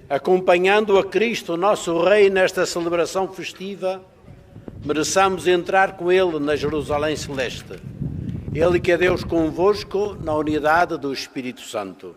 acompanhando a Cristo, nosso Rei, nesta celebração festiva, mereçamos entrar com Ele na Jerusalém Celeste. Ele que é Deus convosco, na unidade do Espírito Santo.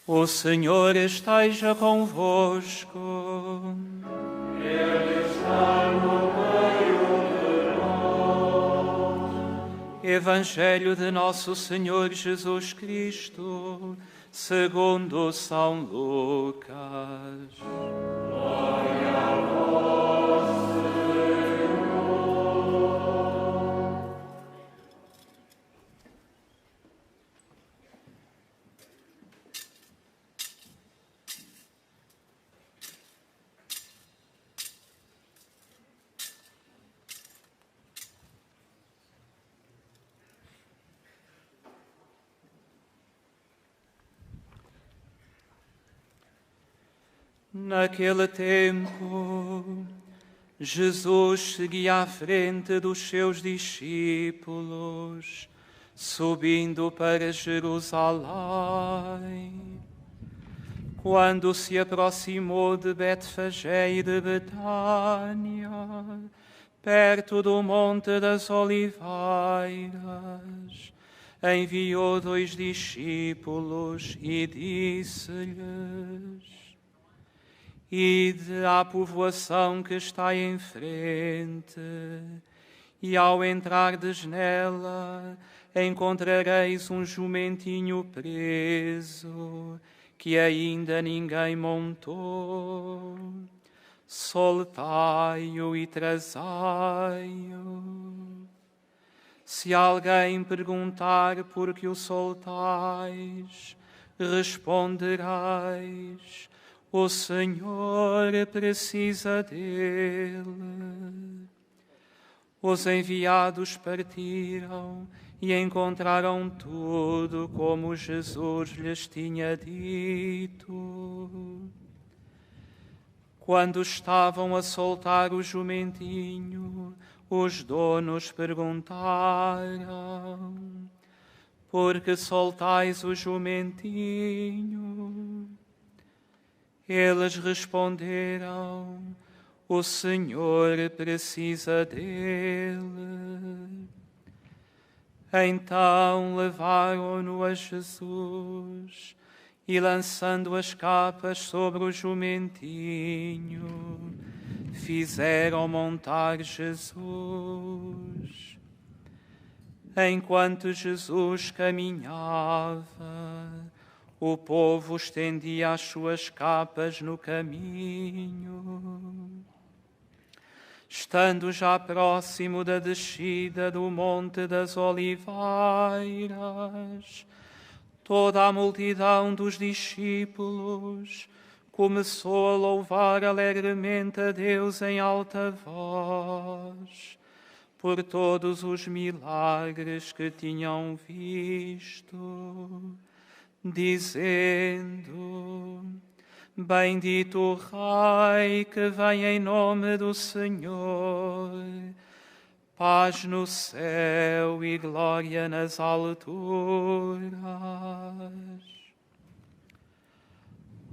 O Senhor esteja convosco. Ele está no meio de nós. Evangelho de Nosso Senhor Jesus Cristo, segundo São Lucas. Glória a vós, Senhor. Naquele tempo, Jesus seguia à frente dos seus discípulos, subindo para Jerusalém. Quando se aproximou de Betfagé e de Betânia, perto do Monte das Oliveiras, enviou 2 discípulos e disse-lhes: Ide à povoação que está em frente, e ao entrardes nela, encontrareis um jumentinho preso, que ainda ninguém montou. Soltai-o e trazai-o. Se alguém perguntar por que o soltais, responderais: o Senhor precisa dele. Os enviados partiram e encontraram tudo como Jesus lhes tinha dito. Quando estavam a soltar o jumentinho, os donos perguntaram: por que soltais o jumentinho? Eles responderam: o Senhor precisa dele. Então levaram-no a Jesus e, lançando as capas sobre o jumentinho, fizeram montar Jesus. Enquanto Jesus caminhava, o povo estendia as suas capas no caminho. Estando já próximo da descida do Monte das Oliveiras, toda a multidão dos discípulos começou a louvar alegremente a Deus em alta voz, por todos os milagres que tinham visto, dizendo: bendito o Rei que vem em nome do Senhor, paz no céu e glória nas alturas.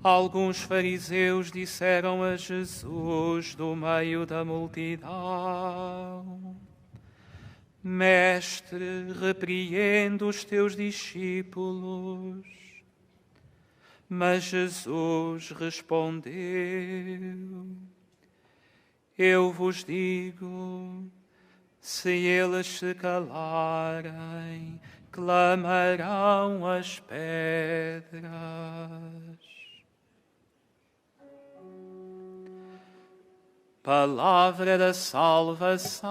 Alguns fariseus disseram a Jesus do meio da multidão: Mestre, repreende os teus discípulos. Mas Jesus respondeu: eu vos digo, se eles se calarem, clamarão as pedras. Palavra da salvação.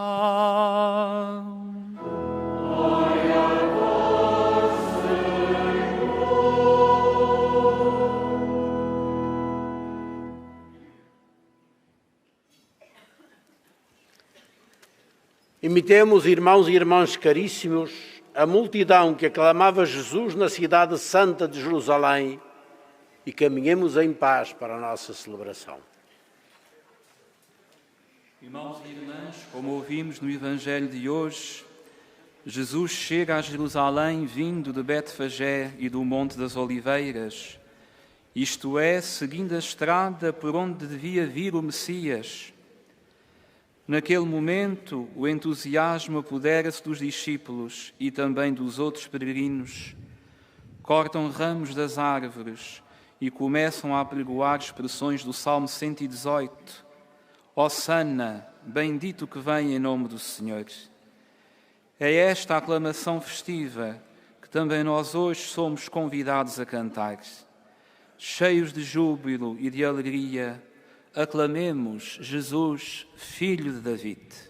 Glória a vós, Senhor. Imitemos, irmãos e irmãs caríssimos, a multidão que aclamava Jesus na cidade santa de Jerusalém e caminhemos em paz para a nossa celebração. Irmãos e irmãs, como ouvimos no Evangelho de hoje, Jesus chega a Jerusalém vindo de Betfagé e do Monte das Oliveiras, isto é, seguindo a estrada por onde devia vir o Messias. Naquele momento, o entusiasmo apodera-se dos discípulos e também dos outros peregrinos. Cortam ramos das árvores e começam a apregoar expressões do Salmo 118. Hosana, bendito que vem em nome do Senhor. É esta a aclamação festiva que também nós hoje somos convidados a cantar. Cheios de júbilo e de alegria, aclamemos Jesus, Filho de David.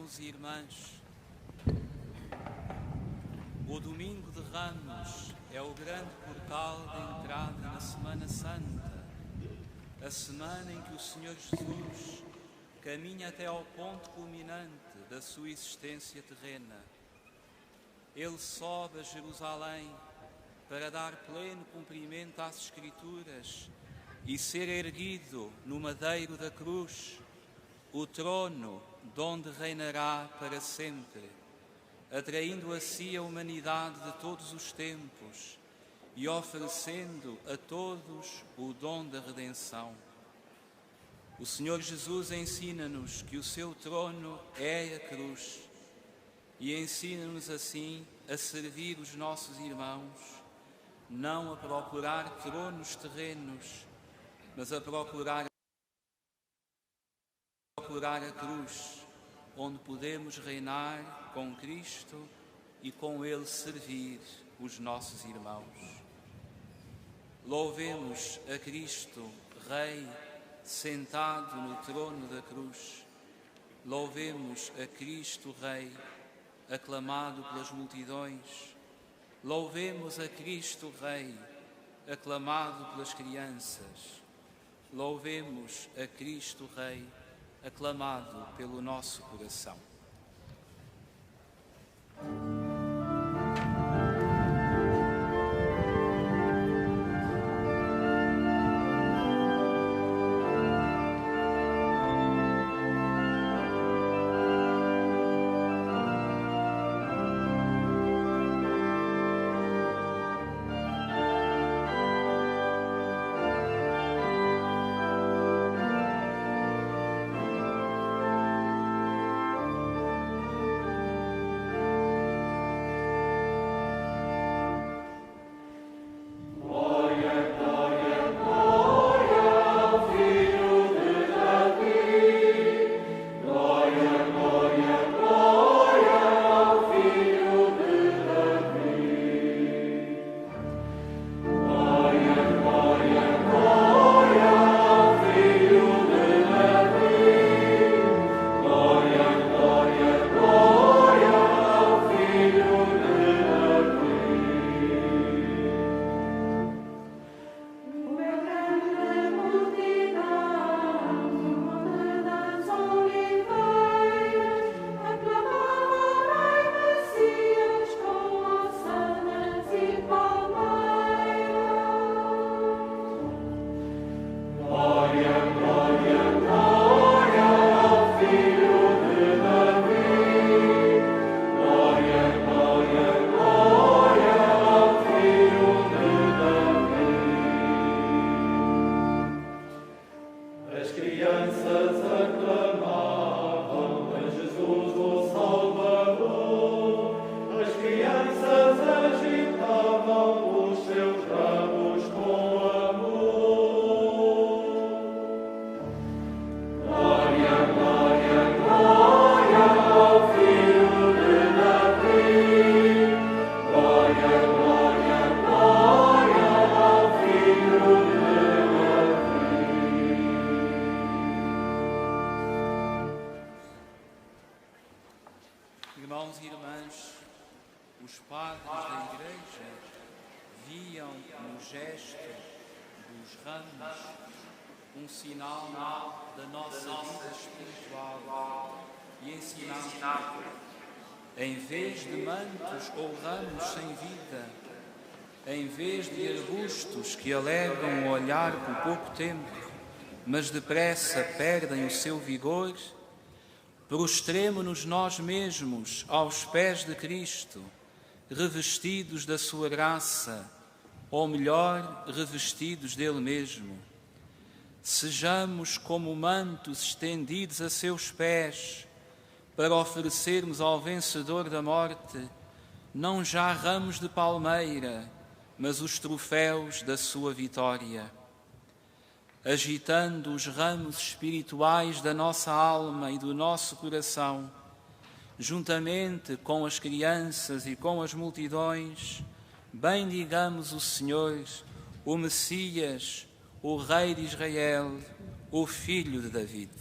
Irmãos e irmãs, o Domingo de Ramos é o grande portal de entrada na Semana Santa, a semana em que o Senhor Jesus caminha até ao ponto culminante da sua existência terrena. Ele sobe a Jerusalém para dar pleno cumprimento às Escrituras e ser erguido no madeiro da cruz, o trono donde reinará para sempre, atraindo a si a humanidade de todos os tempos e oferecendo a todos o dom da redenção. O Senhor Jesus ensina-nos que o seu trono é a cruz e ensina-nos assim a servir os nossos irmãos, não a procurar tronos terrenos, mas a procurar a cruz, onde podemos reinar com Cristo e com Ele servir os nossos irmãos. Louvemos a Cristo, Rei, sentado no trono da cruz. Louvemos a Cristo, Rei, aclamado pelas multidões. Louvemos a Cristo, Rei, aclamado pelas crianças. Louvemos a Cristo, Rei, aclamado pelo nosso coração. Irmãos e irmãs, os padres da Igreja viam no gesto dos ramos um sinal da nossa vida espiritual e ensinavam, em vez de mantos ou ramos sem vida, em vez de arbustos que alegram o olhar por pouco tempo, mas depressa perdem o seu vigor, prostremo-nos nós mesmos aos pés de Cristo, revestidos da sua graça, ou melhor, revestidos dele mesmo. Sejamos como mantos estendidos a seus pés, para oferecermos ao vencedor da morte, não já ramos de palmeira, mas os troféus da sua vitória. Agitando os ramos espirituais da nossa alma e do nosso coração, juntamente com as crianças e com as multidões, bendigamos o Senhor, o Messias, o Rei de Israel, o Filho de David.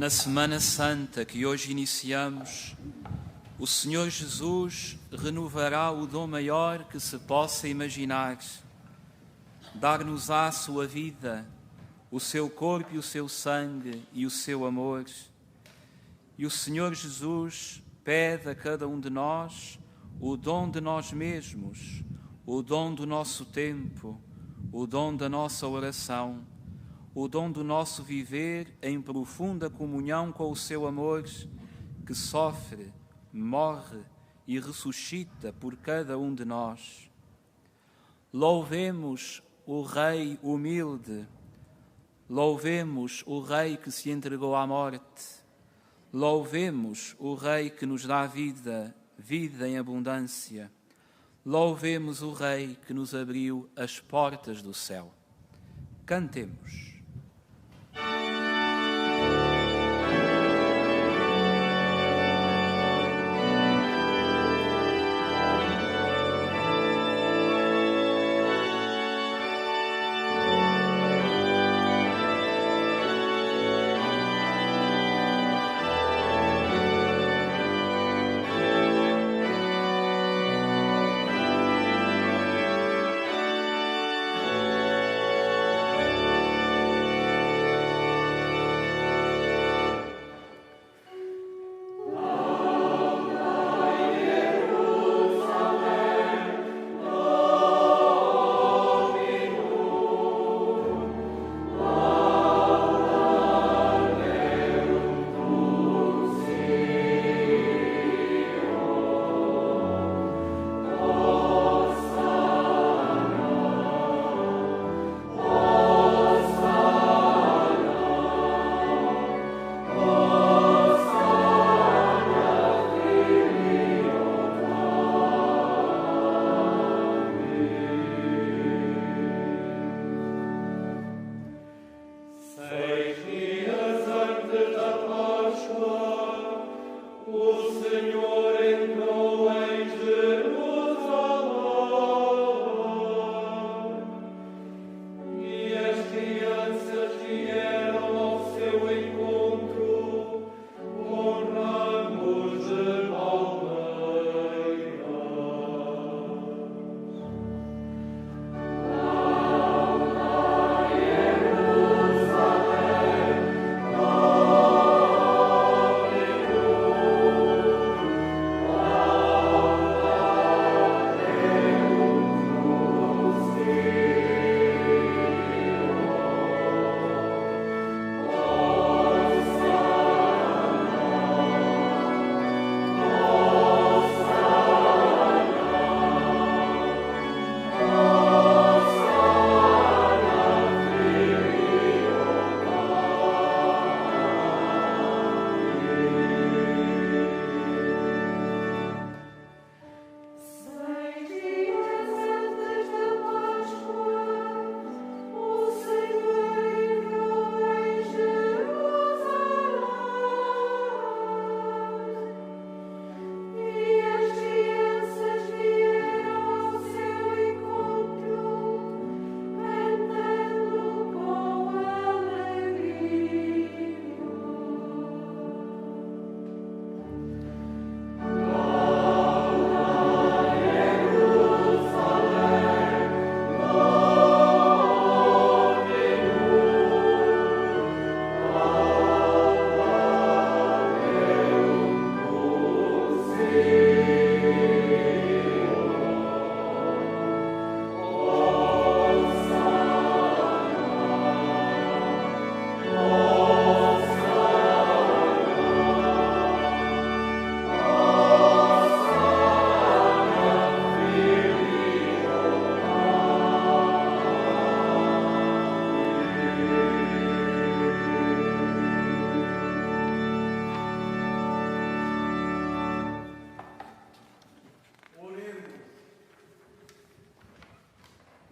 Na Semana Santa que hoje iniciamos, o Senhor Jesus renovará o dom maior que se possa imaginar. Dar-nos-á a sua vida, o seu corpo e o seu sangue e o seu amor. E o Senhor Jesus pede a cada um de nós o dom de nós mesmos, o dom do nosso tempo, o dom da nossa oração, o dom do nosso viver em profunda comunhão com o seu amor, que sofre, morre e ressuscita por cada um de nós. Louvemos o Rei humilde, louvemos o Rei que se entregou à morte, louvemos o Rei que nos dá vida, vida em abundância. Louvemos o Rei que nos abriu as portas do céu. Cantemos.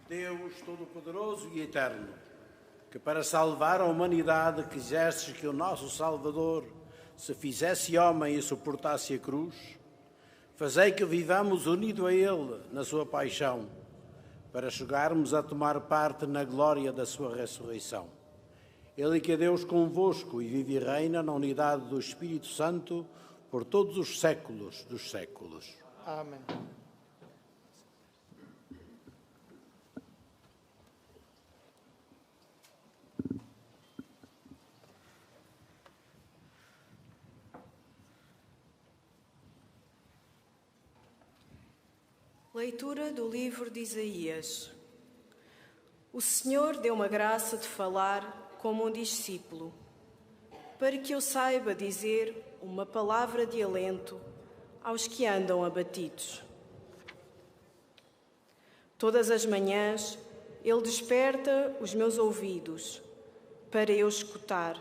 Deus Todo-Poderoso e Eterno, que para salvar a humanidade quisestes que o nosso Salvador se fizesse homem e suportasse a cruz, fazei que vivamos unido a Ele na sua paixão, para chegarmos a tomar parte na glória da sua ressurreição. Ele que é Deus convosco e vive e reina na unidade do Espírito Santo por todos os séculos dos séculos. Amém. Leitura do livro de Isaías. O Senhor deu-me a graça de falar como um discípulo, para que eu saiba dizer uma palavra de alento aos que andam abatidos. Todas as manhãs Ele desperta os meus ouvidos para eu escutar,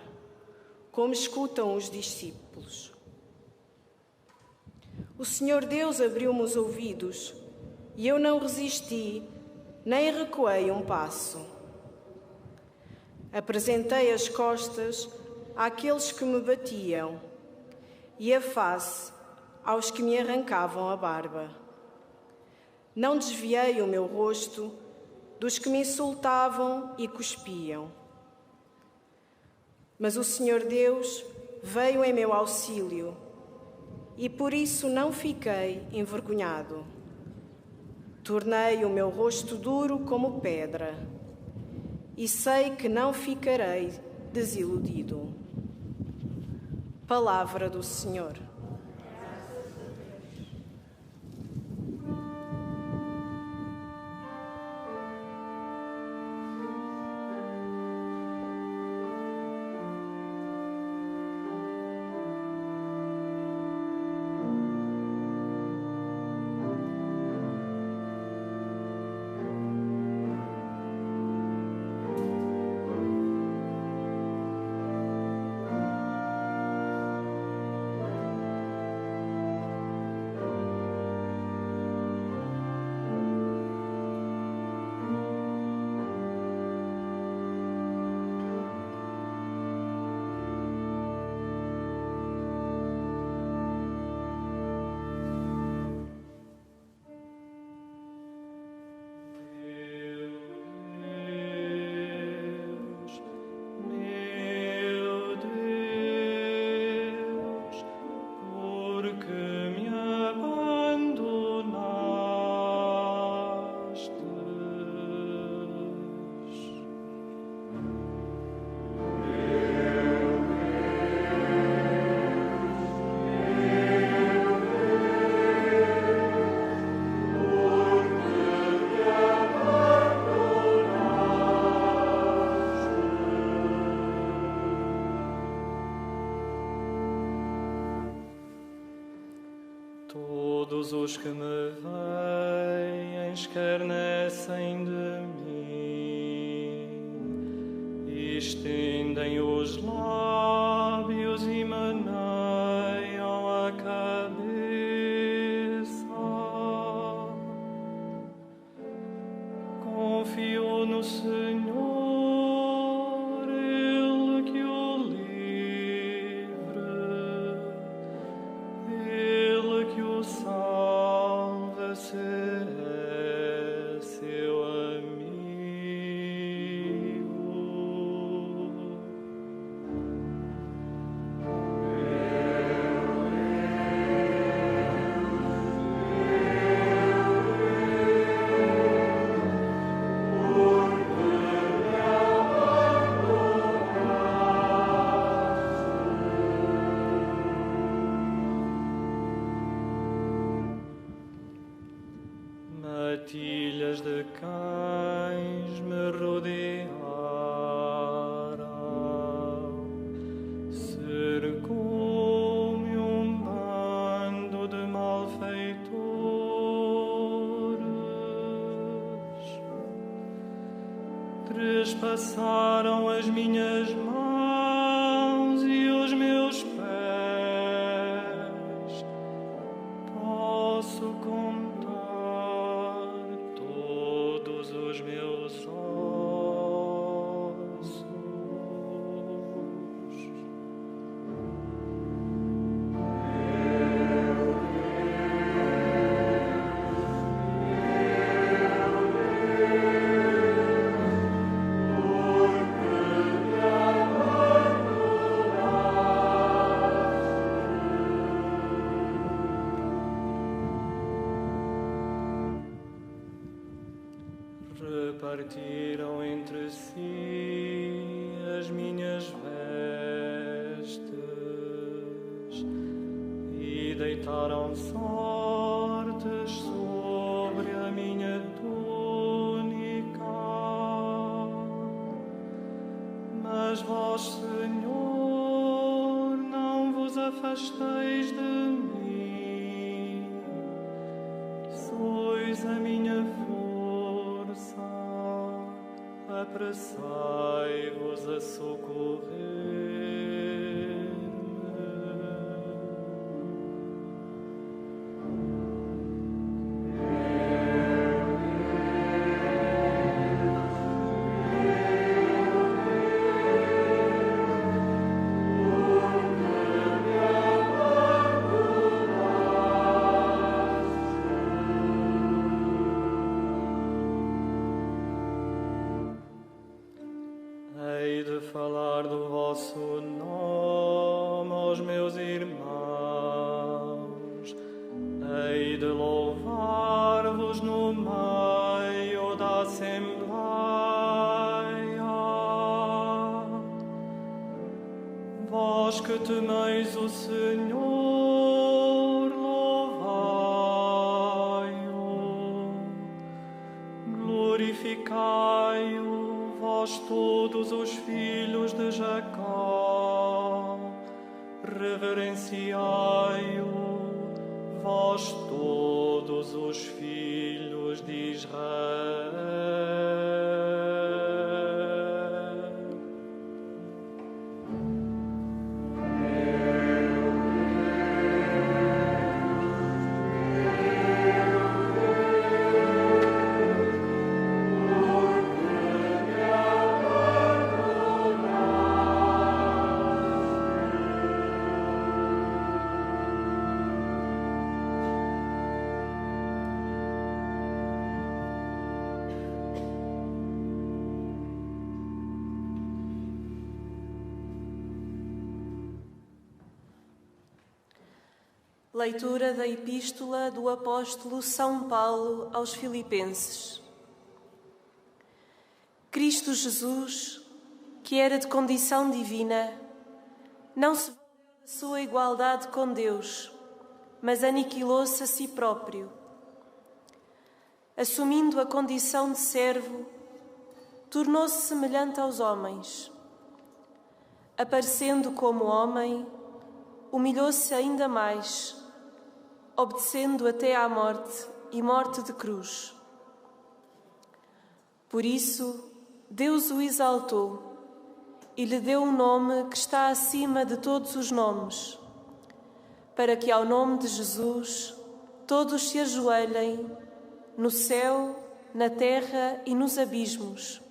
como escutam os discípulos. O Senhor Deus abriu-me os ouvidos e eu não resisti, nem recuei um passo. Apresentei as costas àqueles que me batiam e a face aos que me arrancavam a barba. Não desviei o meu rosto dos que me insultavam e cuspiam. Mas o Senhor Deus veio em meu auxílio e por isso não fiquei envergonhado. Tornei o meu rosto duro como pedra e sei que não ficarei desiludido. Palavra do Senhor. Todos os que me veem escarnecem de mim, estendem os lábios e maneiam a cabeça. Confio no Senhor, Ele que o livre, Ele que o salva, se é seu amigo. Matilhas de cães me rodearam, cercou-me um bando de malfeitores, trespassaram as minhas mãos e os meus pés. Posso contar todos os meus ossos. as minhas vestes e deitaram sortes sobre a minha túnica. Mas vós, Senhor, não vos afasteis de mim. Sois a minha força, apressai-vos a socorrer-me. Hei de falar do vosso nome aos meus irmãos, hei de louvar-vos no meio da Assembleia. Vós que temeis o Senhor, louvai-o, glorificai-o, vós todos os filhos de Jacó, reverenciai-o, vós todos os filhos de Israel. Leitura da Epístola do Apóstolo São Paulo aos Filipenses. Cristo Jesus, que era de condição divina, não se valeu da sua igualdade com Deus, mas aniquilou-se a si próprio. Assumindo a condição de servo, tornou-se semelhante aos homens. Aparecendo como homem, humilhou-se ainda mais, obedecendo até à morte e morte de cruz. Por isso, Deus o exaltou e lhe deu um nome que está acima de todos os nomes, para que ao nome de Jesus todos se ajoelhem, no céu, na terra e nos abismos,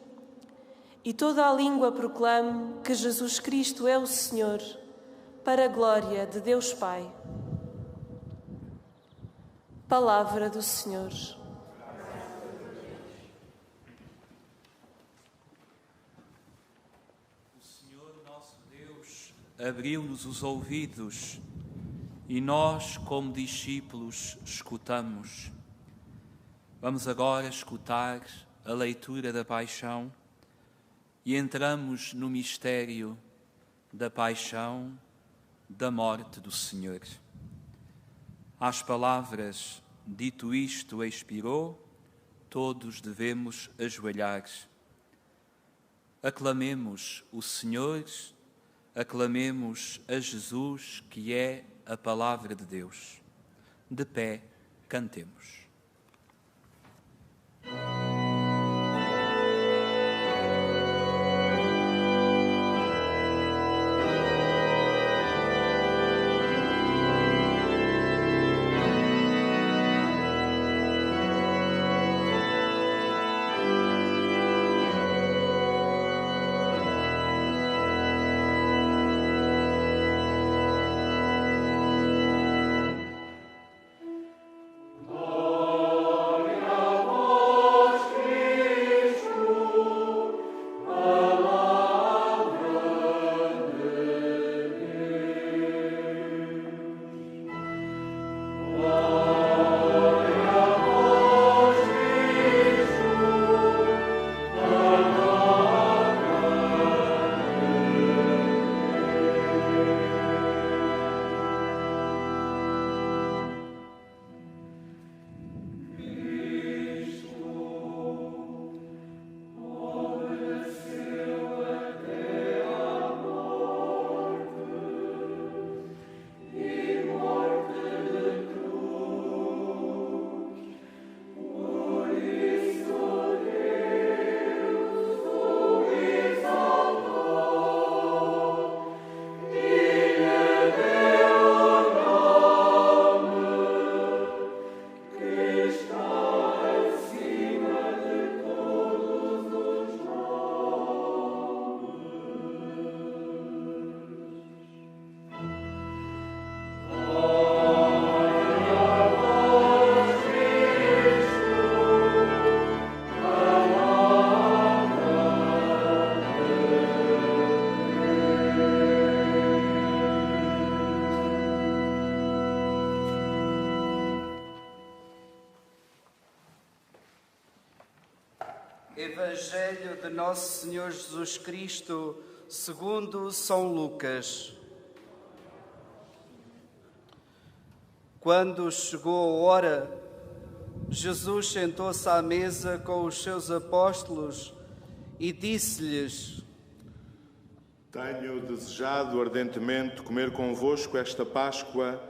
e toda a língua proclame que Jesus Cristo é o Senhor, para a glória de Deus Pai. Palavra do Senhor. O Senhor nosso Deus abriu-nos os ouvidos e nós, como discípulos, escutamos. Vamos agora escutar a leitura da Paixão e entramos no mistério da Paixão, da morte do Senhor. Às palavras, dito isto, expirou, todos devemos ajoelhar. Aclamemos o Senhor, aclamemos a Jesus, que é a palavra de Deus. De pé, cantemos. Oh Evangelho de Nosso Senhor Jesus Cristo, segundo São Lucas. Quando chegou a hora, Jesus sentou-se à mesa com os seus apóstolos e disse-lhes: Tenho desejado ardentemente comer convosco esta Páscoa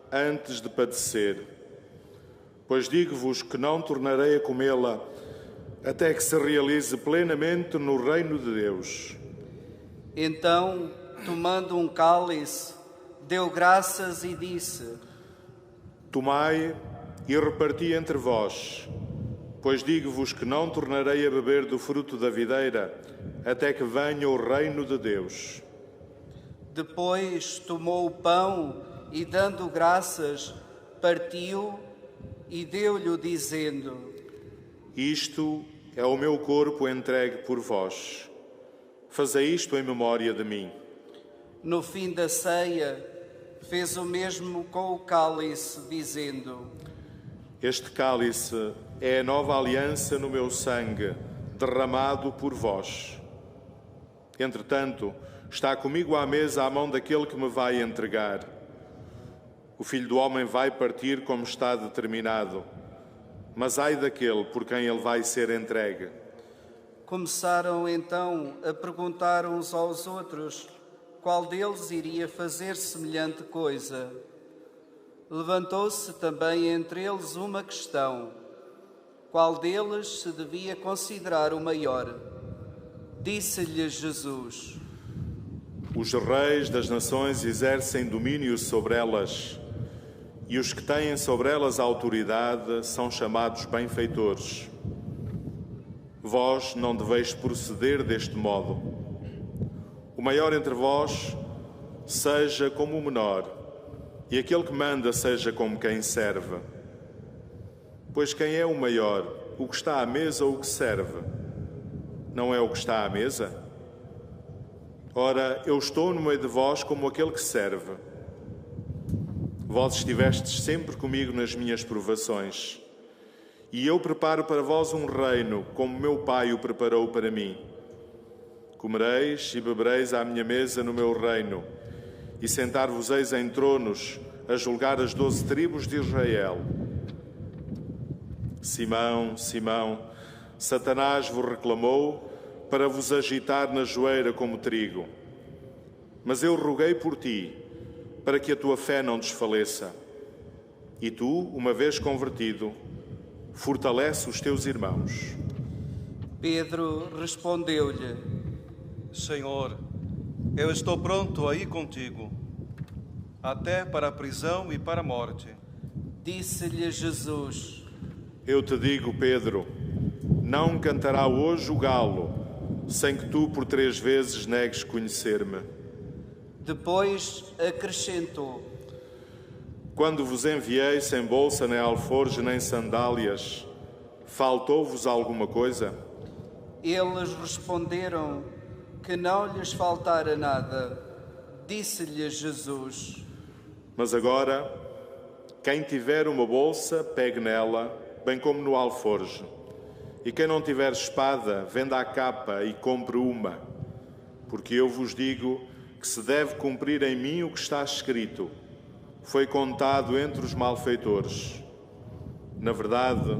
antes de padecer, pois digo-vos que não tornarei a comê-la até que se realize plenamente no reino de Deus. Então, tomando um cálice, deu graças e disse: Tomai e reparti entre vós, pois digo-vos que não tornarei a beber do fruto da videira até que venha o reino de Deus. Depois tomou o pão e, dando graças, partiu e deu-lhe, dizendo: Isto é o meu corpo entregue por vós. Fazei isto em memória de mim. No fim da ceia, fez o mesmo com o cálice, dizendo: Este cálice é a nova aliança no meu sangue, derramado por vós. Entretanto, está comigo à mesa à mão daquele que me vai entregar. O Filho do Homem vai partir como está determinado, mas ai daquele por quem ele vai ser entregue. Começaram então a perguntar uns aos outros qual deles iria fazer semelhante coisa. Levantou-se também entre eles uma questão: qual deles se devia considerar o maior? Disse-lhe Jesus: Os reis das nações exercem domínio sobre elas, e os que têm sobre elas autoridade são chamados benfeitores. Vós não deveis proceder deste modo. O maior entre vós seja como o menor, e aquele que manda seja como quem serve. Pois quem é o maior, o que está à mesa ou o que serve? Não é o que está à mesa? Ora, eu estou no meio de vós como aquele que serve. Vós estivestes sempre comigo nas minhas provações, e eu preparo para vós um reino, como meu Pai o preparou para mim. Comereis e bebereis à minha mesa no meu reino, e sentar-vos-eis em tronos, a julgar as 12 tribos de Israel. Simão, Simão, Satanás vos reclamou para vos agitar na joeira como trigo. Mas eu roguei por ti, para que a tua fé não desfaleça. E tu, uma vez convertido, fortalece os teus irmãos. Pedro respondeu-lhe: Senhor, eu estou pronto a ir contigo, até para a prisão e para a morte. Disse-lhe Jesus: Eu te digo, Pedro, não cantará hoje o galo, sem que tu por 3 vezes negues conhecer-me. Depois acrescentou: Quando vos enviei sem bolsa, nem alforje, nem sandálias, faltou-vos alguma coisa? Eles responderam que não lhes faltara nada. Disse-lhe Jesus: Mas agora, quem tiver uma bolsa, pegue nela, bem como no alforje. E quem não tiver espada, venda a capa e compre uma. Porque eu vos digo que se deve cumprir em mim o que está escrito: foi contado entre os malfeitores. Na verdade,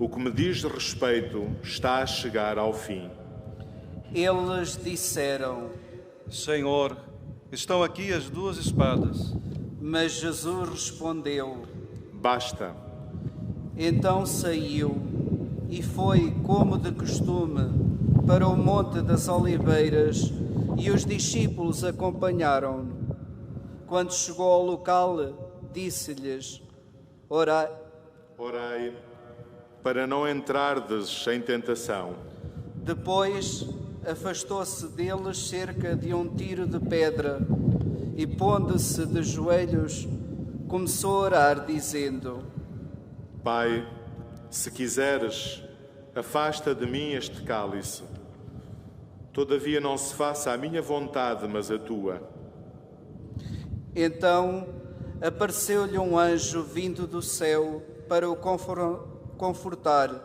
o que me diz respeito está a chegar ao fim. Eles disseram: Senhor, estão aqui as 2 espadas. Mas Jesus respondeu: Basta. Então saiu e foi, como de costume, para o Monte das Oliveiras, e os discípulos acompanharam-no. Quando chegou ao local, disse-lhes: Orai, para não entrardes em tentação. Depois afastou-se deles cerca de um tiro de pedra e, pondo-se de joelhos, começou a orar, dizendo: Pai, se quiseres, afasta de mim este cálice. Todavia não se faça a minha vontade, mas a tua. Então apareceu-lhe um anjo vindo do céu para o confortar.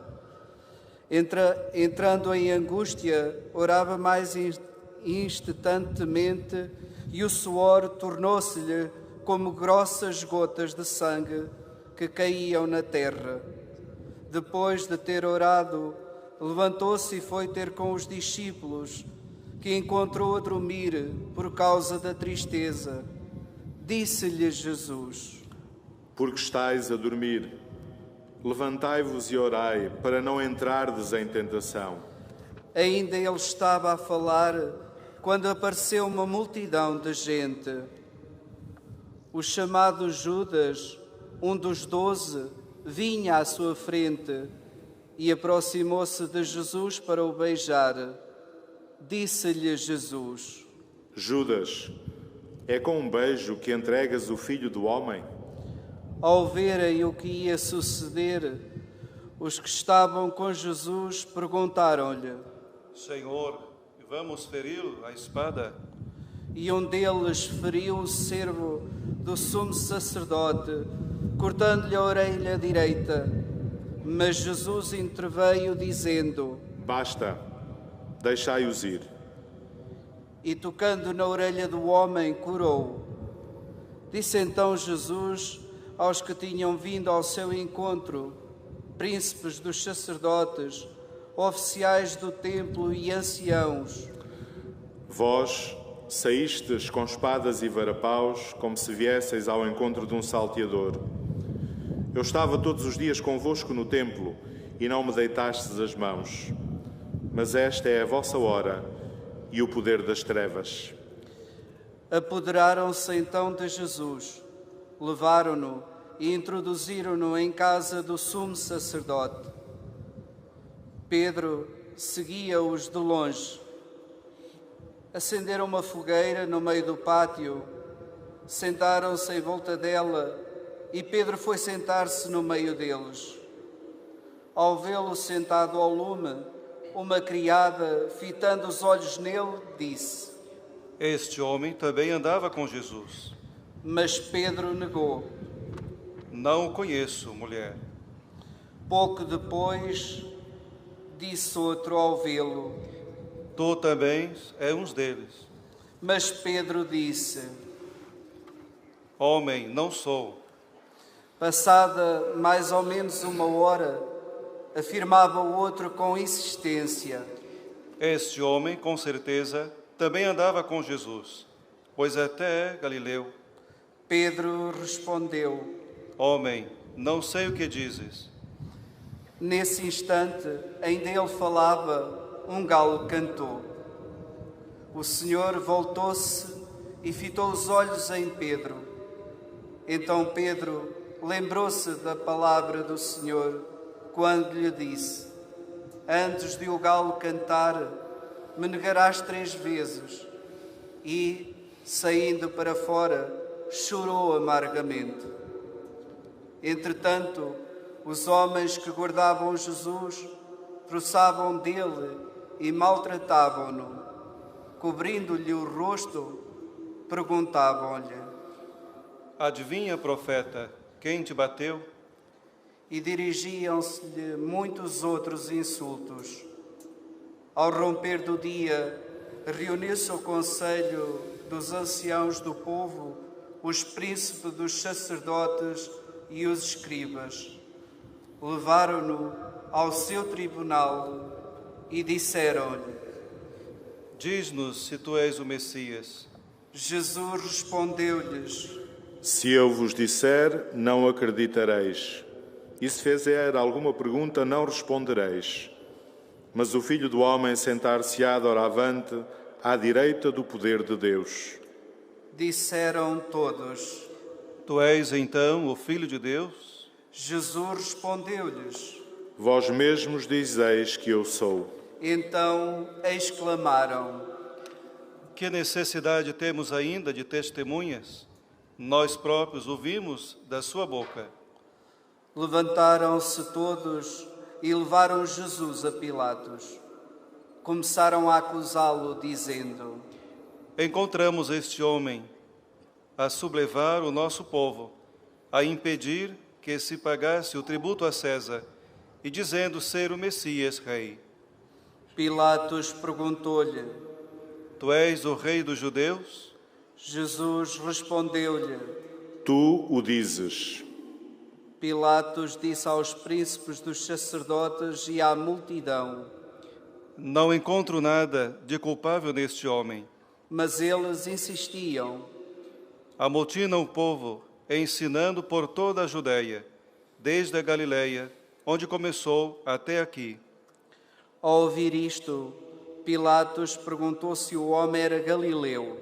Entrando em angústia, orava mais instantaneamente e o suor tornou-se-lhe como grossas gotas de sangue que caíam na terra. Depois de ter orado, levantou-se e foi ter com os discípulos, que encontrou a dormir por causa da tristeza. Disse-lhe Jesus: Porque estáis a dormir? Levantai-vos e orai, para não entrardes em tentação. Ainda ele estava a falar, quando apareceu uma multidão de gente. O chamado Judas, um dos 12, vinha à sua frente e aproximou-se de Jesus para o beijar. Disse-lhe Jesus: Judas, é com um beijo que entregas o Filho do Homem? Ao verem o que ia suceder, os que estavam com Jesus perguntaram-lhe: Senhor, vamos feri-lo à espada? E um deles feriu o servo do sumo sacerdote, cortando-lhe a orelha direita. Mas Jesus interveio, dizendo: Basta, deixai-os ir. E tocando na orelha do homem, curou. Disse então Jesus aos que tinham vindo ao seu encontro, príncipes dos sacerdotes, oficiais do templo e anciãos: Vós saístes com espadas e varapaus, como se viesseis ao encontro de um salteador. Eu estava todos os dias convosco no templo, e não me deitastes as mãos. Mas esta é a vossa hora e o poder das trevas. Apoderaram-se então de Jesus, levaram-no e introduziram-no em casa do sumo sacerdote. Pedro seguia-os de longe. Acenderam uma fogueira no meio do pátio, sentaram-se em volta dela e Pedro foi sentar-se no meio deles. Ao vê-lo sentado ao lume, uma criada, fitando os olhos nele, disse: Este homem também andava com Jesus. Mas Pedro negou: Não o conheço, mulher. Pouco depois, disse outro ao vê-lo: Tu também és um deles. Mas Pedro disse: Homem, não sou. Passada mais ou menos uma hora, afirmava o outro com insistência: Este homem, com certeza, também andava com Jesus, pois até é galileu. Pedro respondeu: Homem, não sei o que dizes. Nesse instante, ainda ele falava, um galo cantou. O Senhor voltou-se e fitou os olhos em Pedro. Então Pedro lembrou-se da palavra do Senhor quando lhe disse: Antes de o galo cantar, me negarás 3 vezes. E, saindo para fora, chorou amargamente. Entretanto, os homens que guardavam Jesus troçavam dele e maltratavam-no. Cobrindo-lhe o rosto, perguntavam-lhe: Adivinha, profeta, quem te bateu? E dirigiam-se-lhe muitos outros insultos. Ao romper do dia, reuniu-se o conselho dos anciãos do povo, os príncipes dos sacerdotes e os escribas. Levaram-no ao seu tribunal e disseram-lhe: Diz-nos se tu és o Messias. Jesus respondeu-lhes: Se eu vos disser, não acreditareis. E se fizer alguma pergunta, não respondereis. Mas o Filho do Homem sentar-se-á doravante à direita do poder de Deus. Disseram todos: Tu és então o Filho de Deus? Jesus respondeu-lhes: Vós mesmos dizeis que eu sou. Então exclamaram: Que necessidade temos ainda de testemunhas? Nós próprios ouvimos da sua boca. Levantaram-se todos e levaram Jesus a Pilatos. Começaram a acusá-lo, dizendo: Encontramos este homem a sublevar o nosso povo, a impedir que se pagasse o tributo a César e dizendo ser o Messias rei. Pilatos perguntou-lhe: Tu és o rei dos judeus? Jesus respondeu-lhe: Tu o dizes. Pilatos disse aos príncipes dos sacerdotes e à multidão: Não encontro nada de culpável neste homem. Mas eles insistiam. Amotinam o povo, ensinando por toda a Judeia, desde a Galileia, onde começou, até aqui. Ao ouvir isto, Pilatos perguntou se o homem era galileu.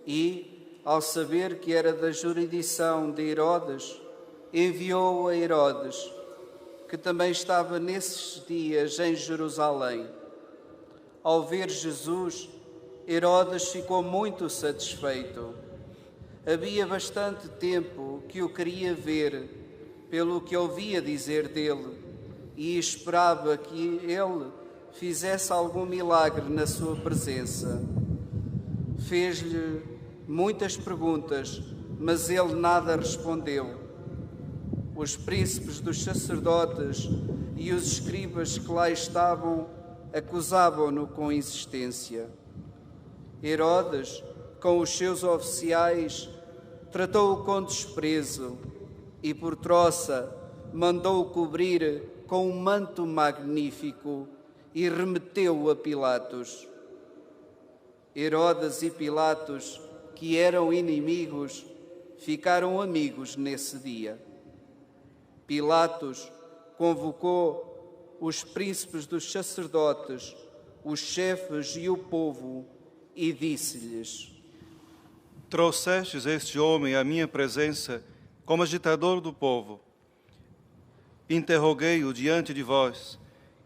E, ao saber que era da jurisdição de Herodes, enviou-o a Herodes, que também estava nesses dias em Jerusalém. Ao ver Jesus, Herodes ficou muito satisfeito. Havia bastante tempo que o queria ver, pelo que ouvia dizer dele, e esperava que ele fizesse algum milagre na sua presença. Fez-lhe muitas perguntas, mas ele nada respondeu. Os príncipes dos sacerdotes e os escribas que lá estavam acusavam-no com insistência. Herodes, com os seus oficiais, tratou-o com desprezo e, por troça, mandou-o cobrir com um manto magnífico e remeteu-o a Pilatos. Herodes e Pilatos, que eram inimigos, ficaram amigos nesse dia. Pilatos convocou os príncipes dos sacerdotes, os chefes e o povo, e disse-lhes: Trouxestes este homem à minha presença como agitador do povo. Interroguei-o diante de vós,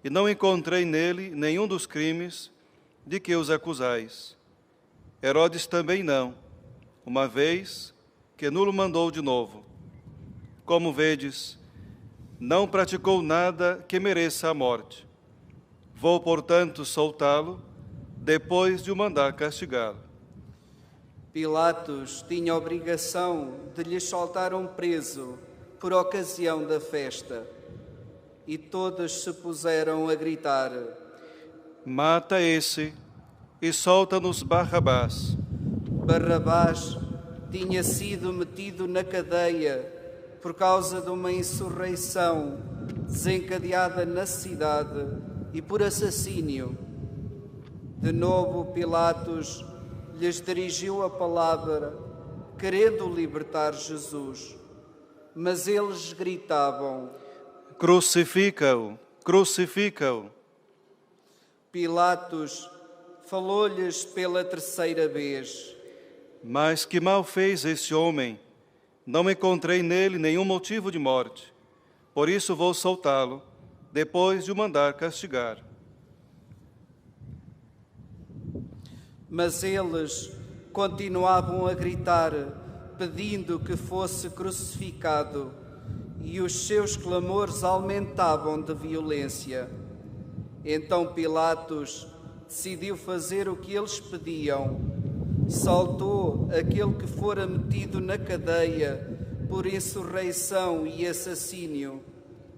e não encontrei nele nenhum dos crimes de que os acusais. Herodes também não, uma vez que nulo mandou de novo. Como vedes, não praticou nada que mereça a morte. Vou, portanto, soltá-lo, depois de o mandar castigá-lo. Pilatos tinha a obrigação de lhe soltar um preso por ocasião da festa, e todos se puseram a gritar: Mata esse e solta-nos Barrabás. Barrabás tinha sido metido na cadeia por causa de uma insurreição desencadeada na cidade e por assassínio. De novo, Pilatos lhes dirigiu a palavra, querendo libertar Jesus. Mas eles gritavam: Crucifica-o! Crucifica-o! Pilatos falou-lhes pela terceira vez: Mas que mal fez esse homem? Não encontrei nele nenhum motivo de morte. Por isso vou soltá-lo, depois de o mandar castigar. Mas eles continuavam a gritar, pedindo que fosse crucificado, e os seus clamores aumentavam de violência. Então Pilatos decidiu fazer o que eles pediam. Soltou aquele que fora metido na cadeia por insurreição e assassínio,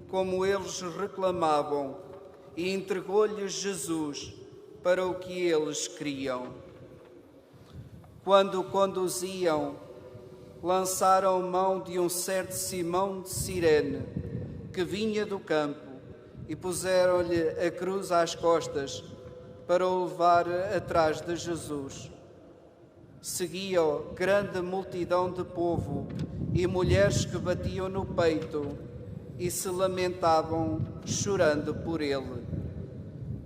como eles reclamavam, e entregou-lhes Jesus para o que eles queriam. Quando o conduziam, lançaram mão de um certo Simão de Cirene, que vinha do campo, e puseram-lhe a cruz às costas para o levar atrás de Jesus. Seguia-o grande multidão de povo e mulheres que batiam no peito e se lamentavam, chorando por ele.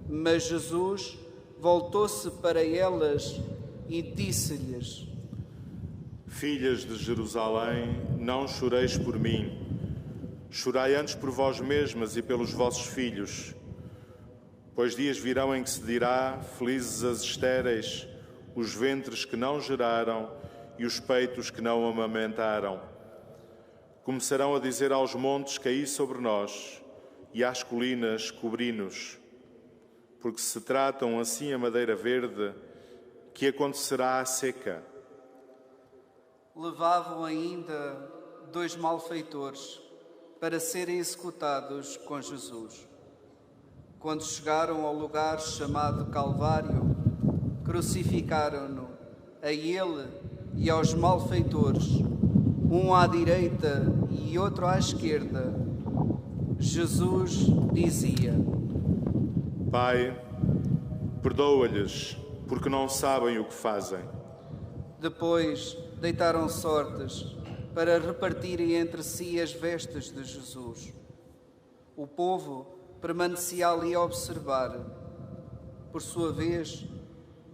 Mas Jesus voltou-se para elas e disse-lhes: Filhas de Jerusalém, não choreis por mim. Chorai antes por vós mesmas e pelos vossos filhos. Pois dias virão em que se dirá: felizes as estéreis, os ventres que não geraram e os peitos que não amamentaram. Começarão a dizer aos montes: caí sobre nós, e às colinas: cobri-nos. Porque se tratam assim a madeira verde, que acontecerá a seca. Levavam ainda 2 malfeitores para serem executados com Jesus. Quando chegaram ao lugar chamado Calvário, crucificaram-no, a ele e aos malfeitores, um à direita e outro à esquerda. Jesus dizia: Pai, perdoa-lhes, porque não sabem o que fazem. Depois deitaram sortes para repartirem entre si as vestes de Jesus. O povo permanecia ali a observar. Por sua vez,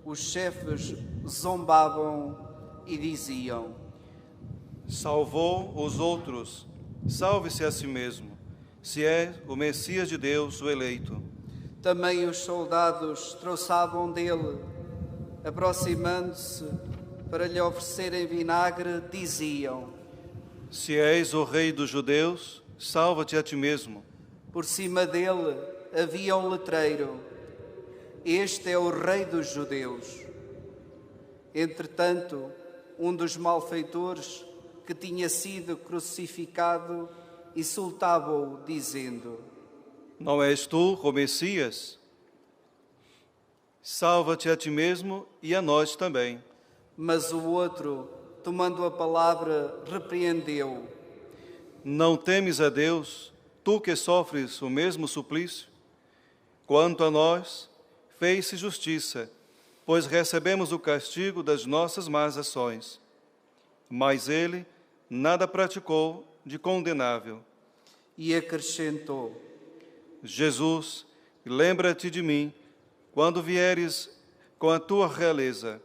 os chefes zombavam e diziam: Salvou os outros, salve-se a si mesmo, se é o Messias de Deus, o eleito. Também os soldados troçavam dele, aproximando-se para lhe oferecerem vinagre, diziam: Se és o rei dos judeus, salva-te a ti mesmo. Por cima dele havia um letreiro: Este é o rei dos judeus. Entretanto, um dos malfeitores que tinha sido crucificado insultava-o, dizendo: Não és tu o Messias? Salva-te a ti mesmo e a nós também. Mas o outro, tomando a palavra, repreendeu: Não temes a Deus, tu que sofres o mesmo suplício? Quanto a nós, fez-se justiça, pois recebemos o castigo das nossas más ações. Mas ele nada praticou de condenável. E acrescentou: Jesus, lembra-te de mim, quando vieres com a tua realeza.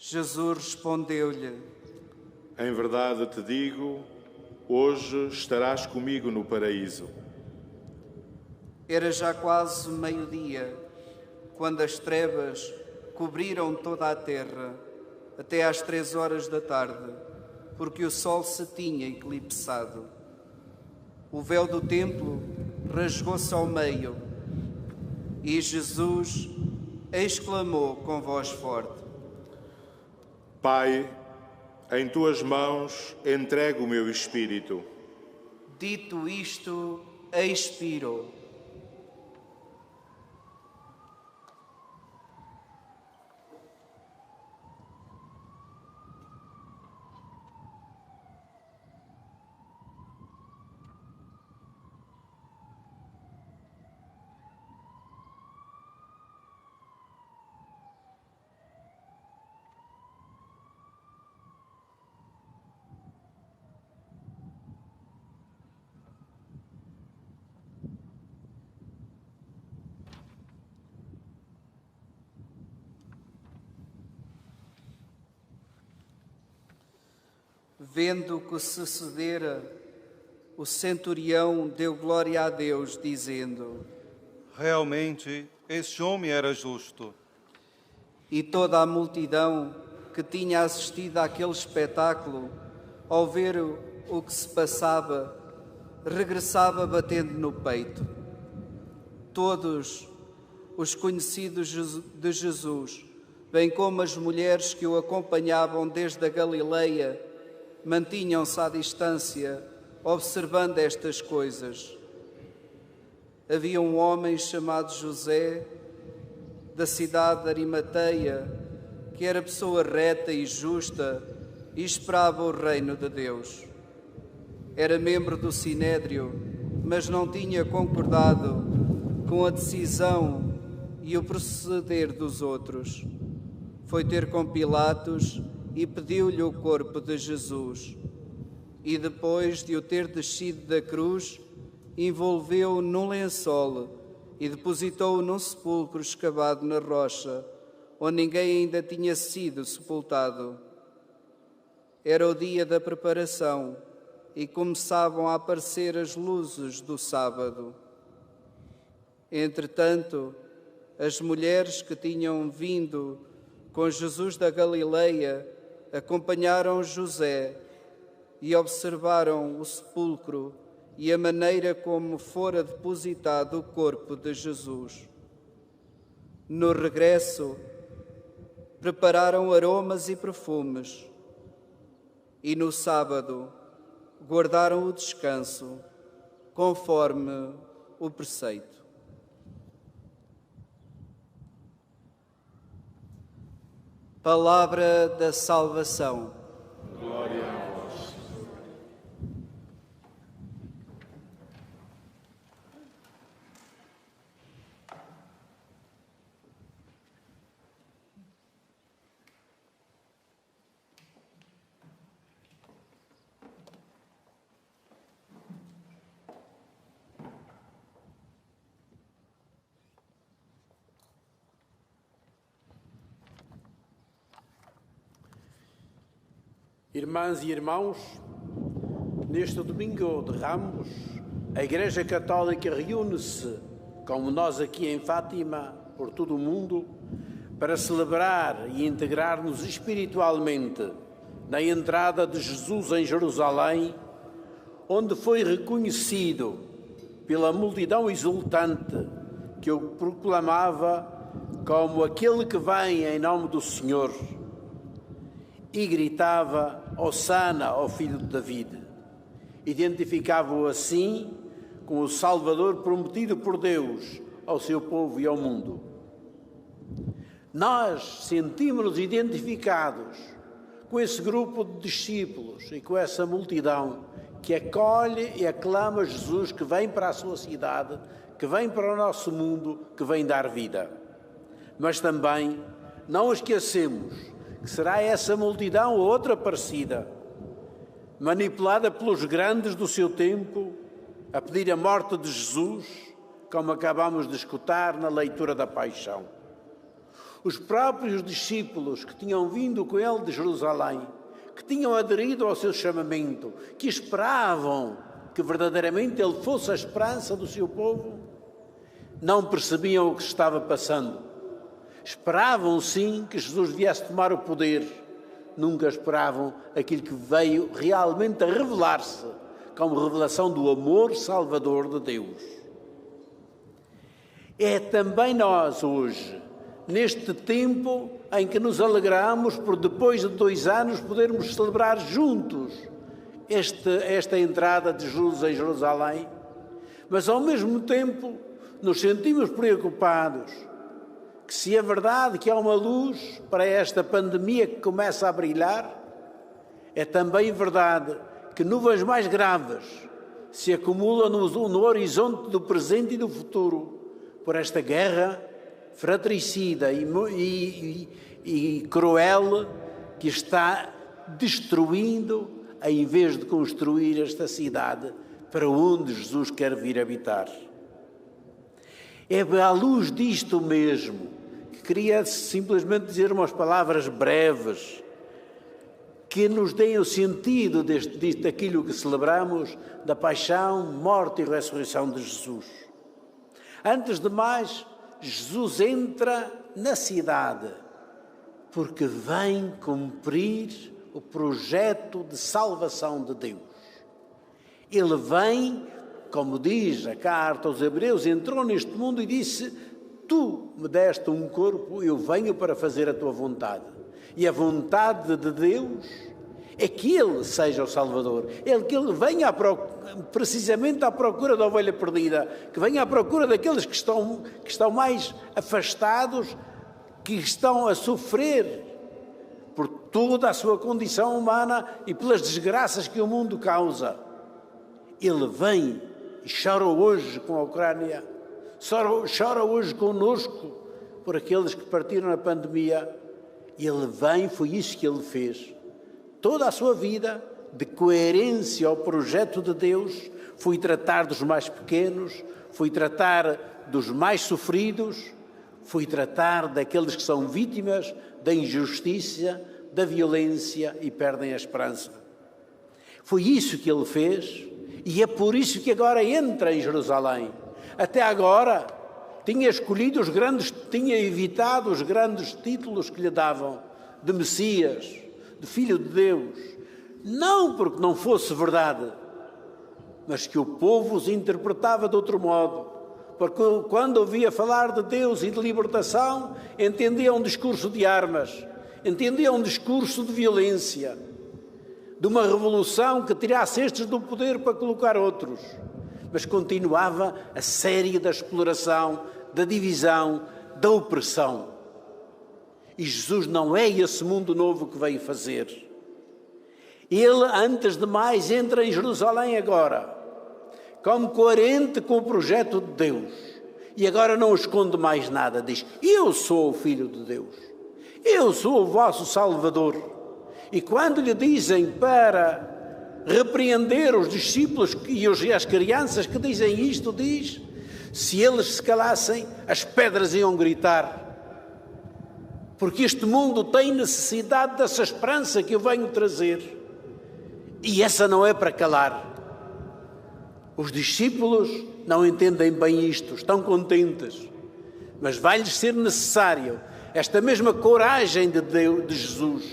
Jesus respondeu-lhe: Em verdade te digo, hoje estarás comigo no paraíso. Era já quase meio-dia, quando as trevas cobriram toda a terra, até às 3 horas da tarde, porque o sol se tinha eclipsado. O véu do templo rasgou-se ao meio, e Jesus exclamou com voz forte: Pai, em tuas mãos entrego o meu espírito. Dito isto, expirou. Vendo o que sucedera, o centurião deu glória a Deus, dizendo: Realmente, este homem era justo. E toda a multidão que tinha assistido àquele espetáculo, ao ver o que se passava, regressava batendo no peito. Todos os conhecidos de Jesus, bem como as mulheres que o acompanhavam desde a Galileia, mantinham-se à distância, observando estas coisas. Havia um homem chamado José, da cidade de Arimateia, que era pessoa reta e justa e esperava o reino de Deus. Era membro do Sinédrio, mas não tinha concordado com a decisão e o proceder dos outros. Foi ter com Pilatos e pediu-lhe o corpo de Jesus. E depois de o ter descido da cruz, envolveu-o num lençol e depositou-o num sepulcro escavado na rocha, onde ninguém ainda tinha sido sepultado. Era o dia da preparação e começavam a aparecer as luzes do sábado. Entretanto, as mulheres que tinham vindo com Jesus da Galileia acompanharam José e observaram o sepulcro e a maneira como fora depositado o corpo de Jesus. No regresso, prepararam aromas e perfumes, e no sábado guardaram o descanso. conforme o preceito. Palavra da salvação. Glória a vós. Irmãs e irmãos, neste domingo de Ramos, a Igreja Católica reúne-se, como nós aqui em Fátima, por todo o mundo, para celebrar e integrar-nos espiritualmente na entrada de Jesus em Jerusalém, onde foi reconhecido pela multidão exultante que o proclamava como aquele que vem em nome do Senhor, e gritava: Hosana ao filho de David. Identificava-o assim como o Salvador prometido por Deus ao seu povo e ao mundo. Nós sentimos-nos identificados com esse grupo de discípulos e com essa multidão que acolhe e aclama Jesus, que vem para a sua cidade, que vem para o nosso mundo, que vem dar vida. Mas também não esquecemos que será essa multidão ou outra parecida, manipulada pelos grandes do seu tempo, a pedir a morte de Jesus, como acabamos de escutar na leitura da Paixão. Os próprios discípulos que tinham vindo com ele de Jerusalém, que tinham aderido ao seu chamamento, que esperavam que verdadeiramente ele fosse a esperança do seu povo, não percebiam o que se estava passando. Esperavam, sim, que Jesus viesse tomar o poder. Nunca esperavam aquilo que veio realmente a revelar-se como revelação do amor salvador de Deus. É também nós hoje, neste tempo em que nos alegramos por, depois de 2 anos, podermos celebrar juntos esta entrada de Jesus em Jerusalém, mas ao mesmo tempo nos sentimos preocupados que, se é verdade que há uma luz para esta pandemia que começa a brilhar, é também verdade que nuvens mais graves se acumulam no horizonte do presente e do futuro por esta guerra fratricida e cruel que está destruindo, em vez de construir esta cidade para onde Jesus quer vir habitar. É à luz disto mesmo que queria simplesmente dizer umas palavras breves que nos deem o sentido daquilo que celebramos, da paixão, morte e ressurreição de Jesus. Antes de mais, Jesus entra na cidade porque vem cumprir o projeto de salvação de Deus. Ele vem, como diz a carta aos Hebreus, entrou neste mundo e disse: tu me deste um corpo, eu venho para fazer a tua vontade. E a vontade de Deus é que Ele seja o Salvador. Que Ele venha precisamente à procura da ovelha perdida, que venha à procura daqueles que estão mais afastados, que estão a sofrer por toda a sua condição humana e pelas desgraças que o mundo causa. Ele vem e chora hoje com a Ucrânia, chora hoje conosco por aqueles que partiram na pandemia. Ele vem, foi isso que ele fez. Toda a sua vida, de coerência ao projeto de Deus, foi tratar dos mais pequenos, foi tratar dos mais sofridos, foi tratar daqueles que são vítimas da injustiça, da violência e perdem a esperança. Foi isso que ele fez e é por isso que agora entra em Jerusalém. Até agora tinha evitado os grandes títulos que lhe davam de Messias, de Filho de Deus, não porque não fosse verdade, mas que o povo os interpretava de outro modo, porque quando ouvia falar de Deus e de libertação, entendia um discurso de armas, entendia um discurso de violência, de uma revolução que tirasse estes do poder para colocar outros. mas continuava a série da exploração, da divisão, da opressão. E Jesus não é esse mundo novo que veio fazer. Ele, antes de mais, entra em Jerusalém agora, como coerente com o projeto de Deus. E agora não esconde mais nada, diz: eu sou o Filho de Deus, eu sou o vosso Salvador. E quando lhe dizem para repreender os discípulos e as crianças que dizem isto, diz: se eles se calassem, as pedras iam gritar. Porque este mundo tem necessidade dessa esperança que eu venho trazer. E essa não é para calar. Os discípulos não entendem bem isto, estão contentes. Mas vai-lhes ser necessário esta mesma coragem de Jesus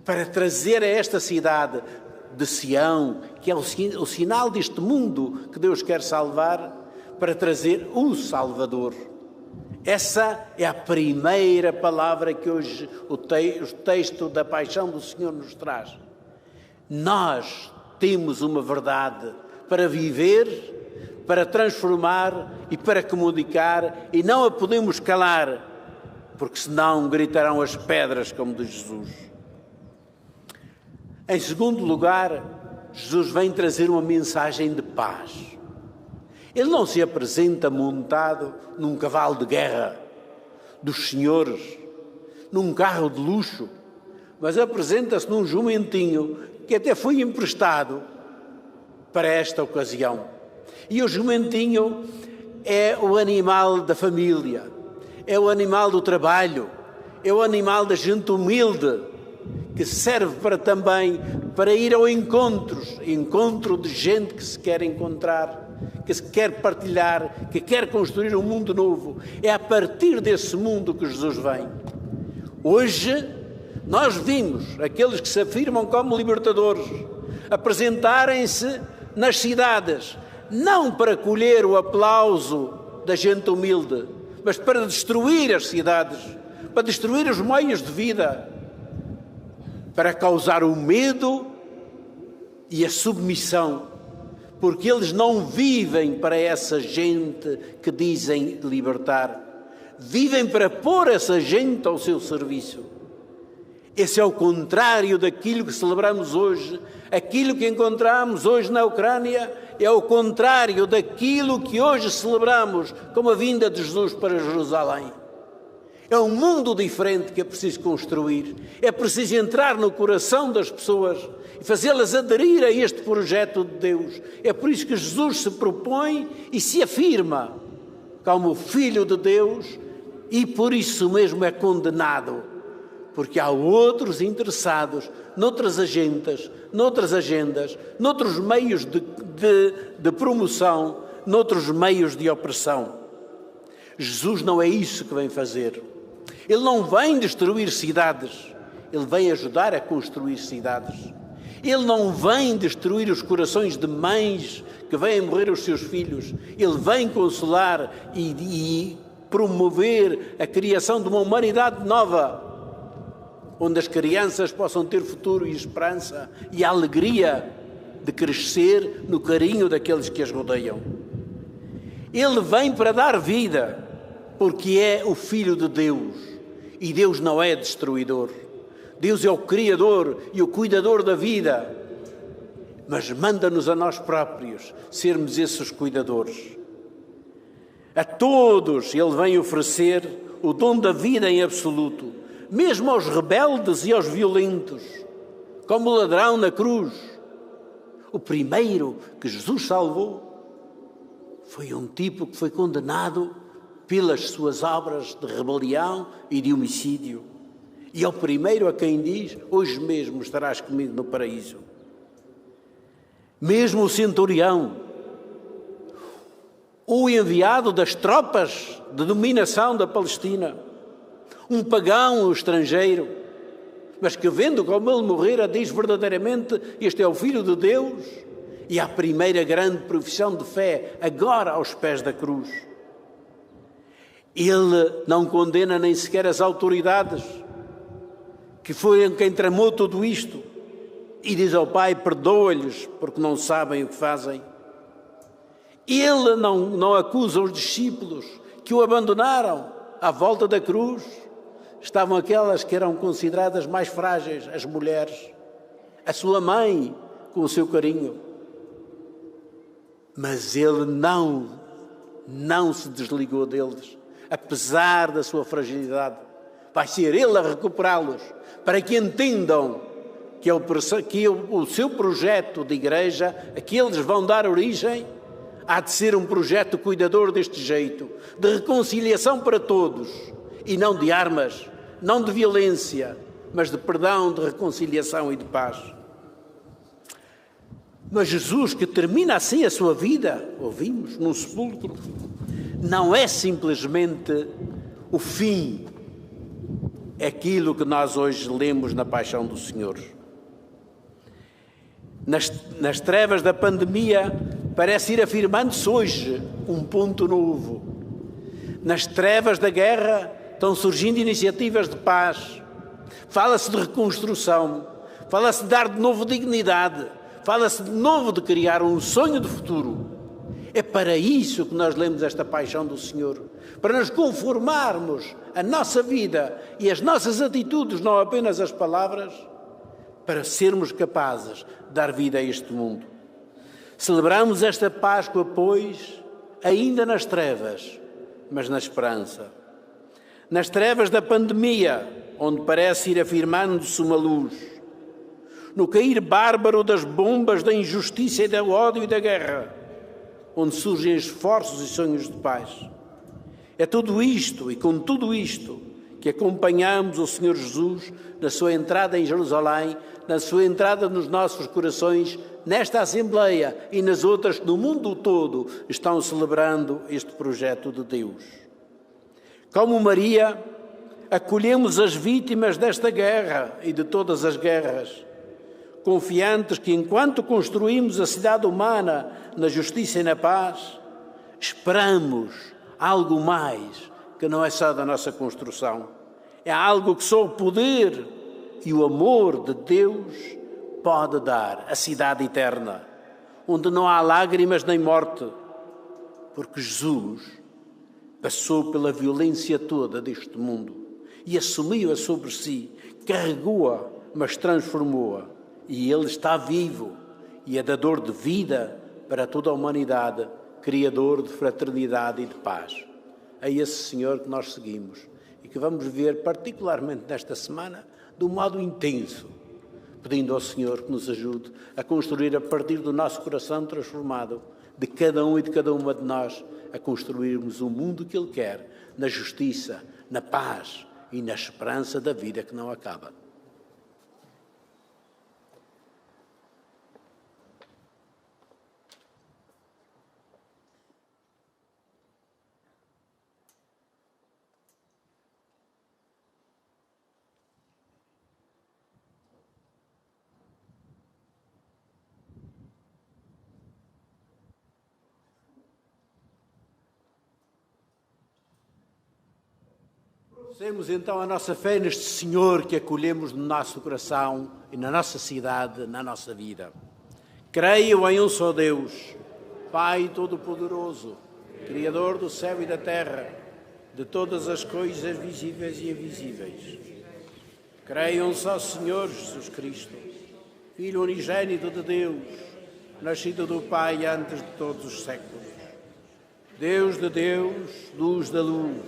para trazer a esta cidade de Sião, que é o sinal deste mundo que Deus quer salvar, para trazer o Salvador. Essa é a primeira palavra que hoje o texto da paixão do Senhor nos traz. Nós temos uma verdade para viver, para transformar e para comunicar, e não a podemos calar, porque senão gritarão as pedras, como diz Jesus. Em segundo lugar, Jesus vem trazer uma mensagem de paz. Ele não se apresenta montado num cavalo de guerra dos senhores, num carro de luxo, mas apresenta-se num jumentinho que até foi emprestado para esta ocasião. E o jumentinho é o animal da família, é o animal do trabalho, é o animal da gente humilde, que serve também para ir ao encontro de gente que se quer encontrar, que se quer partilhar, que quer construir um mundo novo. É a partir desse mundo que Jesus vem. Hoje, nós vimos aqueles que se afirmam como libertadores apresentarem-se nas cidades, não para colher o aplauso da gente humilde, mas para destruir as cidades, para destruir os meios de vida, para causar o medo e a submissão, porque eles não vivem para essa gente que dizem libertar, vivem para pôr essa gente ao seu serviço. Esse é o contrário daquilo que celebramos hoje. Aquilo que encontramos hoje na Ucrânia é o contrário daquilo que hoje celebramos como a vinda de Jesus para Jerusalém. É um mundo diferente que é preciso construir. É preciso entrar no coração das pessoas e fazê-las aderir a este projeto de Deus. É por isso que Jesus se propõe e se afirma como Filho de Deus, e por isso mesmo é condenado, porque há outros interessados noutras agendas, noutros meios de promoção, noutros meios de opressão. Jesus não é isso que vem fazer. Ele não vem destruir cidades, ele vem ajudar a construir cidades. Ele não vem destruir os corações de mães que vêm morrer os seus filhos. Ele vem consolar e promover a criação de uma humanidade nova, onde as crianças possam ter futuro e esperança e a alegria de crescer no carinho daqueles que as rodeiam. Ele vem para dar vida, porque é o Filho de Deus, e Deus não é destruidor. Deus é o Criador e o cuidador da vida, mas manda-nos a nós próprios sermos esses cuidadores. A todos Ele vem oferecer o dom da vida em absoluto, mesmo aos rebeldes e aos violentos, como o ladrão na cruz. O primeiro que Jesus salvou foi um tipo que foi condenado pelas suas obras de rebelião e de homicídio. E é o primeiro a quem diz: hoje mesmo estarás comigo no paraíso. Mesmo o centurião, o enviado das tropas de dominação da Palestina, um pagão estrangeiro, mas que vendo como ele morrera, diz verdadeiramente: este é o Filho de Deus, e a primeira grande profissão de fé, agora aos pés da cruz. Ele não condena nem sequer as autoridades, que foram quem tramou tudo isto, e diz ao Pai: perdoa-lhes, porque não sabem o que fazem. Ele não acusa os discípulos que o abandonaram à volta da cruz. Estavam aquelas que eram consideradas mais frágeis, as mulheres, a sua mãe com o seu carinho. Mas ele não se desligou deles, apesar da sua fragilidade. Vai ser ele a recuperá-los, para que entendam que o seu projeto de igreja, a que eles vão dar origem, há de ser um projeto cuidador deste jeito, de reconciliação para todos, e não de armas, não de violência, mas de perdão, de reconciliação e de paz. Mas Jesus, que termina assim a sua vida, ouvimos, num sepulcro, não é simplesmente o fim, é aquilo que nós hoje lemos na Paixão do Senhor. Nas trevas da pandemia, parece ir afirmando-se hoje um ponto novo. Nas trevas da guerra estão surgindo iniciativas de paz. Fala-se de reconstrução, fala-se de dar de novo dignidade, fala-se de novo de criar um sonho de futuro. É para isso que nós lemos esta Paixão do Senhor, para nos conformarmos a nossa vida e as nossas atitudes, não apenas as palavras, para sermos capazes de dar vida a este mundo. Celebramos esta Páscoa, pois, ainda nas trevas, mas na esperança. Nas trevas da pandemia, onde parece ir afirmando-se uma luz. No cair bárbaro das bombas da injustiça e do ódio e da guerra, onde surgem esforços e sonhos de paz. É tudo isto e com tudo isto que acompanhamos o Senhor Jesus na sua entrada em Jerusalém, na sua entrada nos nossos corações, nesta Assembleia e nas outras que no mundo todo estão celebrando este projeto de Deus. Como Maria, acolhemos as vítimas desta guerra e de todas as guerras, confiantes que enquanto construímos a cidade humana na justiça e na paz, esperamos algo mais que não é só da nossa construção. É algo que só o poder e o amor de Deus pode dar, a cidade eterna, onde não há lágrimas nem morte, porque Jesus passou pela violência toda deste mundo e assumiu-a sobre si, carregou-a, mas transformou-a. E Ele está vivo e é dador de vida para toda a humanidade, criador de fraternidade e de paz. É esse Senhor que nós seguimos e que vamos ver particularmente nesta semana de um modo intenso, pedindo ao Senhor que nos ajude a construir a partir do nosso coração transformado, de cada um e de cada uma de nós, a construirmos o mundo que Ele quer, na justiça, na paz e na esperança da vida que não acaba. Temos então a nossa fé neste Senhor que acolhemos no nosso coração e na nossa cidade, na nossa vida. Creio em um só Deus, Pai Todo-Poderoso, Criador do céu e da terra, de todas as coisas visíveis e invisíveis. Creio em um só Senhor Jesus Cristo, Filho unigênito de Deus, nascido do Pai antes de todos os séculos. Deus de Deus, luz da luz,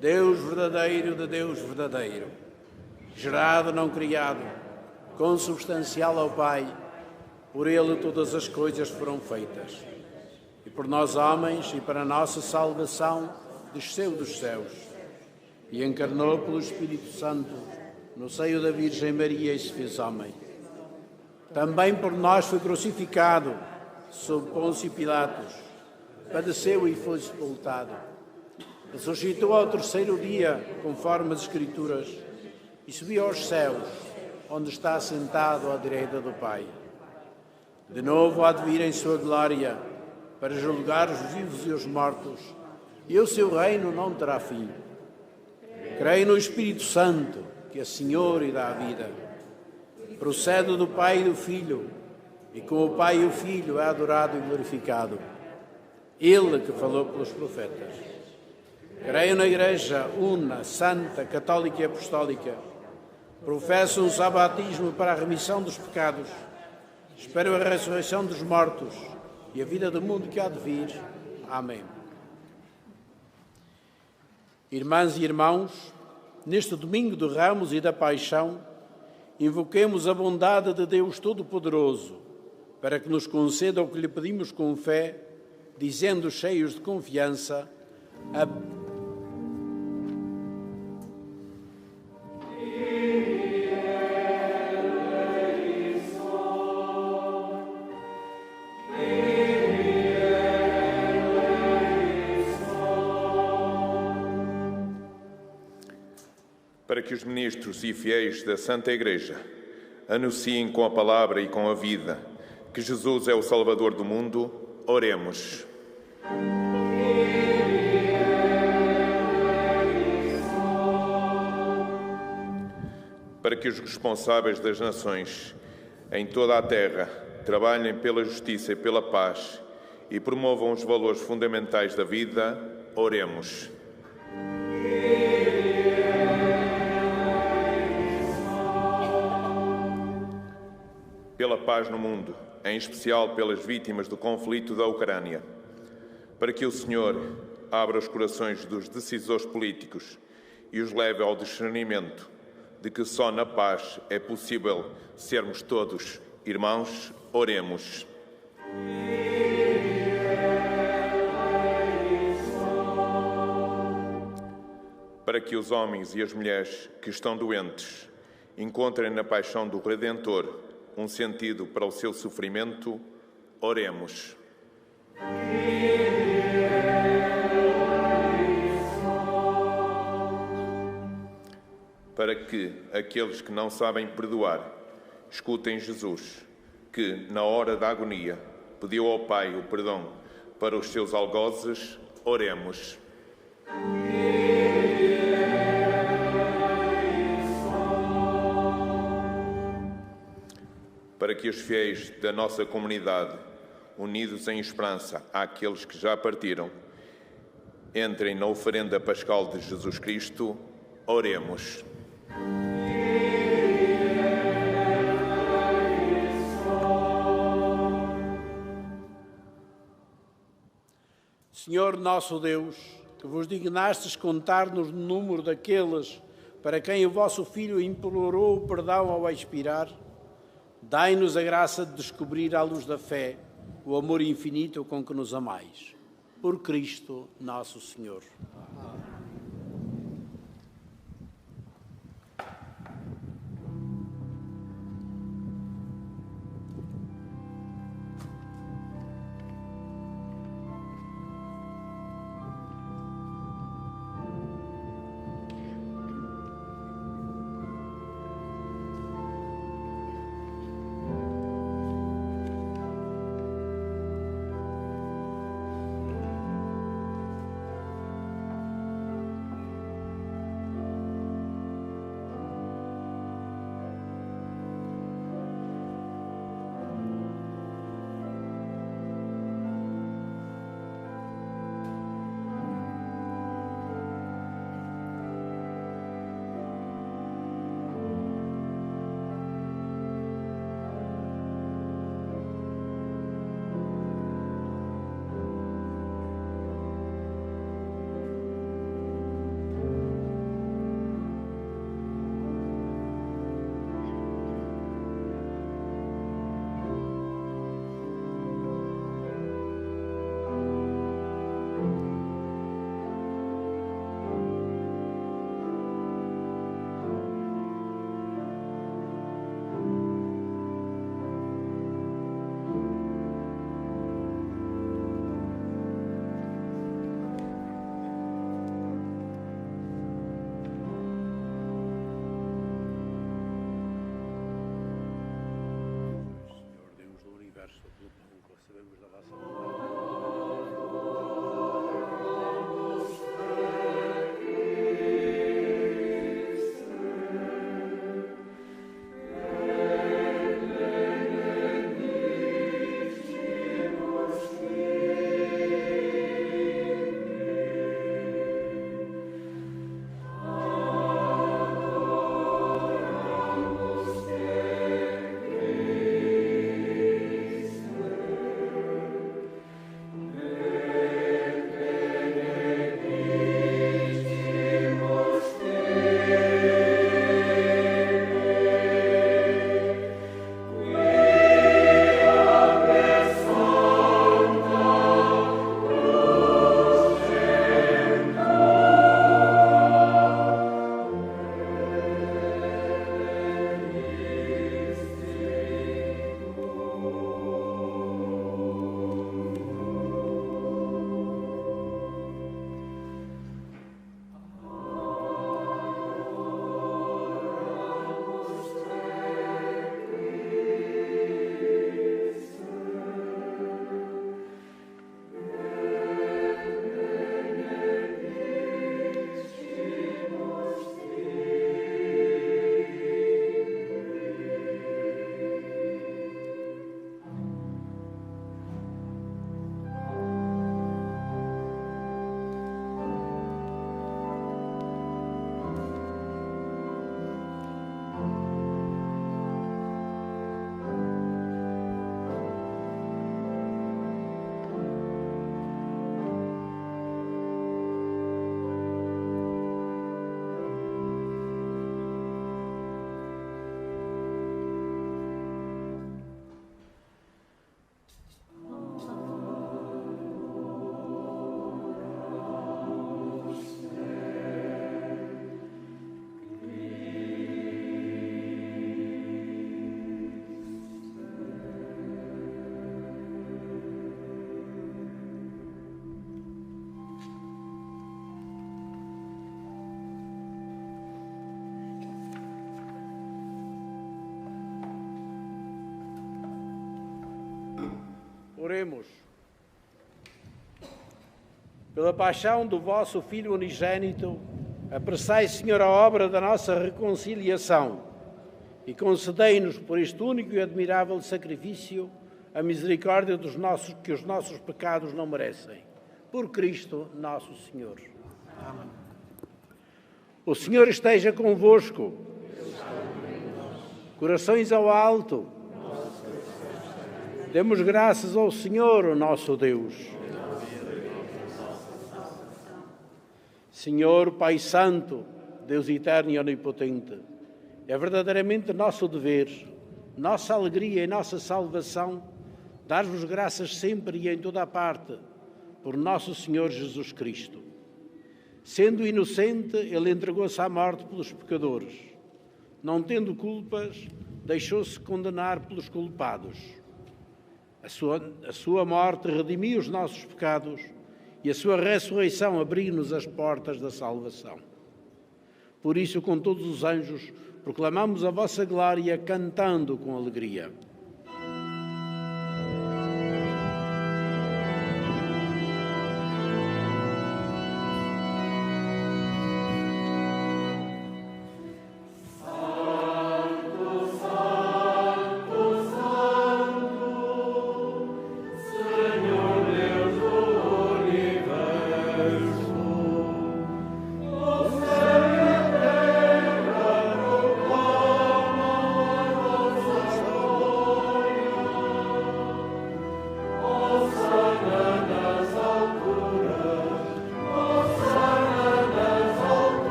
Deus verdadeiro de Deus verdadeiro, gerado, não criado, consubstancial ao Pai, por Ele todas as coisas foram feitas. E por nós homens e para a nossa salvação desceu dos céus e encarnou pelo Espírito Santo no seio da Virgem Maria e se fez homem. Também por nós foi crucificado sob Pôncio Pilatos, padeceu e foi sepultado. Ressuscitou ao terceiro dia, conforme as Escrituras, e subiu aos céus, onde está assentado à direita do Pai. De novo há de vir em sua glória, para julgar os vivos e os mortos, e o seu reino não terá fim. Creio no Espírito Santo, que é Senhor e dá a vida. Procede do Pai e do Filho, e com o Pai e o Filho é adorado e glorificado. Ele que falou pelos profetas. Creio na Igreja una, santa, católica e apostólica. Professo um só batismo para a remissão dos pecados. Espero a ressurreição dos mortos e a vida do mundo que há de vir. Amém. Irmãs e irmãos, neste domingo de Ramos e da Paixão, invoquemos a bondade de Deus Todo-Poderoso para que nos conceda o que lhe pedimos com fé, dizendo cheios de confiança, para que os ministros e fiéis da Santa Igreja anunciem com a palavra e com a vida que Jesus é o Salvador do mundo, oremos. Para que os responsáveis das nações em toda a terra trabalhem pela justiça e pela paz e promovam os valores fundamentais da vida, oremos. Pela paz no mundo, em especial pelas vítimas do conflito da Ucrânia, para que o Senhor abra os corações dos decisores políticos e os leve ao discernimento de que só na paz é possível sermos todos irmãos, oremos. Para que os homens e as mulheres que estão doentes encontrem na paixão do Redentor um sentido para o seu sofrimento, oremos. Para que aqueles que não sabem perdoar escutem Jesus, que, na hora da agonia, pediu ao Pai o perdão para os seus algozes, oremos. Para que os fiéis da nossa comunidade, unidos em esperança àqueles que já partiram, entrem na oferenda pascal de Jesus Cristo, oremos. Senhor nosso Deus, que vos dignastes contar-nos no número daqueles para quem o vosso Filho implorou o perdão ao expirar, dai-nos a graça de descobrir à luz da fé o amor infinito com que nos amais. Por Cristo nosso Senhor. Amém. Oremos. Pela paixão do vosso Filho unigênito, apressai, Senhor, a obra da nossa reconciliação e concedei-nos, por este único e admirável sacrifício, a misericórdia que os nossos pecados não merecem. Por Cristo nosso Senhor. Amém. O Senhor esteja convosco. Corações ao alto. Demos graças ao Senhor, o nosso Deus. Senhor, Pai Santo, Deus eterno e onipotente, é verdadeiramente nosso dever, nossa alegria e nossa salvação, dar-vos graças sempre e em toda a parte, por nosso Senhor Jesus Cristo. Sendo inocente, ele entregou-se à morte pelos pecadores. Não tendo culpas, deixou-se condenar pelos culpados. A sua morte redimiu os nossos pecados e a sua ressurreição abriu-nos as portas da salvação. Por isso, com todos os anjos, proclamamos a vossa glória cantando com alegria.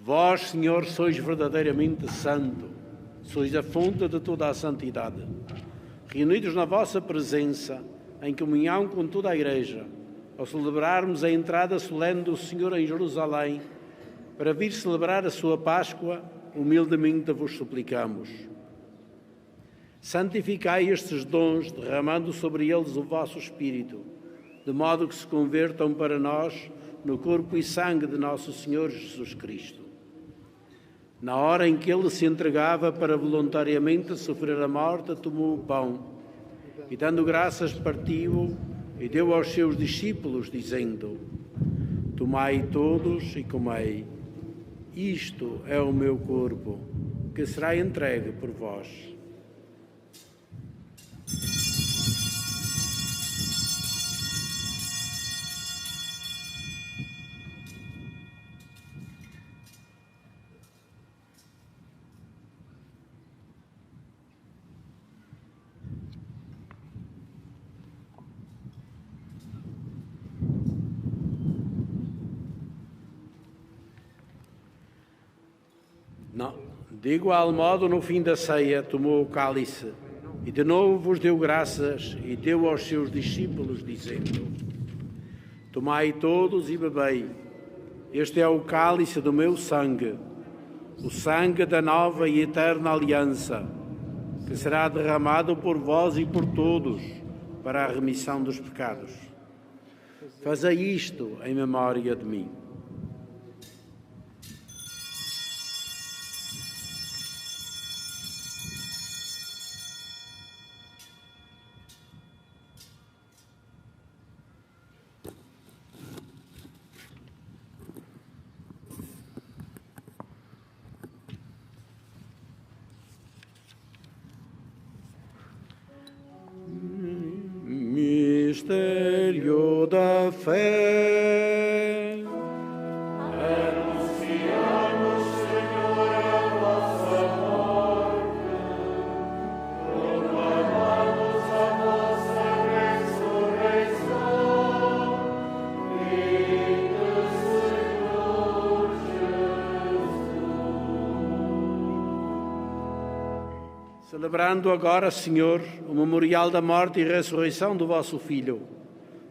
Vós, Senhor, sois verdadeiramente santo, sois a fonte de toda a santidade. Reunidos na vossa presença, em comunhão com toda a Igreja, ao celebrarmos a entrada solene do Senhor em Jerusalém, para vir celebrar a sua Páscoa, humildemente vos suplicamos. Santificai estes dons, derramando sobre eles o vosso Espírito, de modo que se convertam para nós no corpo e sangue de nosso Senhor Jesus Cristo. Na hora em que ele se entregava para voluntariamente sofrer a morte, tomou o pão e, dando graças, partiu-o e deu aos seus discípulos, dizendo: Tomai todos e comei. Isto é o meu corpo, que será entregue por vós. De igual modo, no fim da ceia, tomou o cálice e de novo vos deu graças e deu aos seus discípulos, dizendo: Tomai todos e bebei. Este é o cálice do meu sangue, o sangue da nova e eterna aliança, que será derramado por vós e por todos para a remissão dos pecados. Fazei isto em memória de mim. Mistério da fé. Anunciamos, Senhor, a vossa morte, proclamamos a vossa ressurreição. Celebrando agora, Senhor, o memorial da morte e ressurreição do vosso Filho,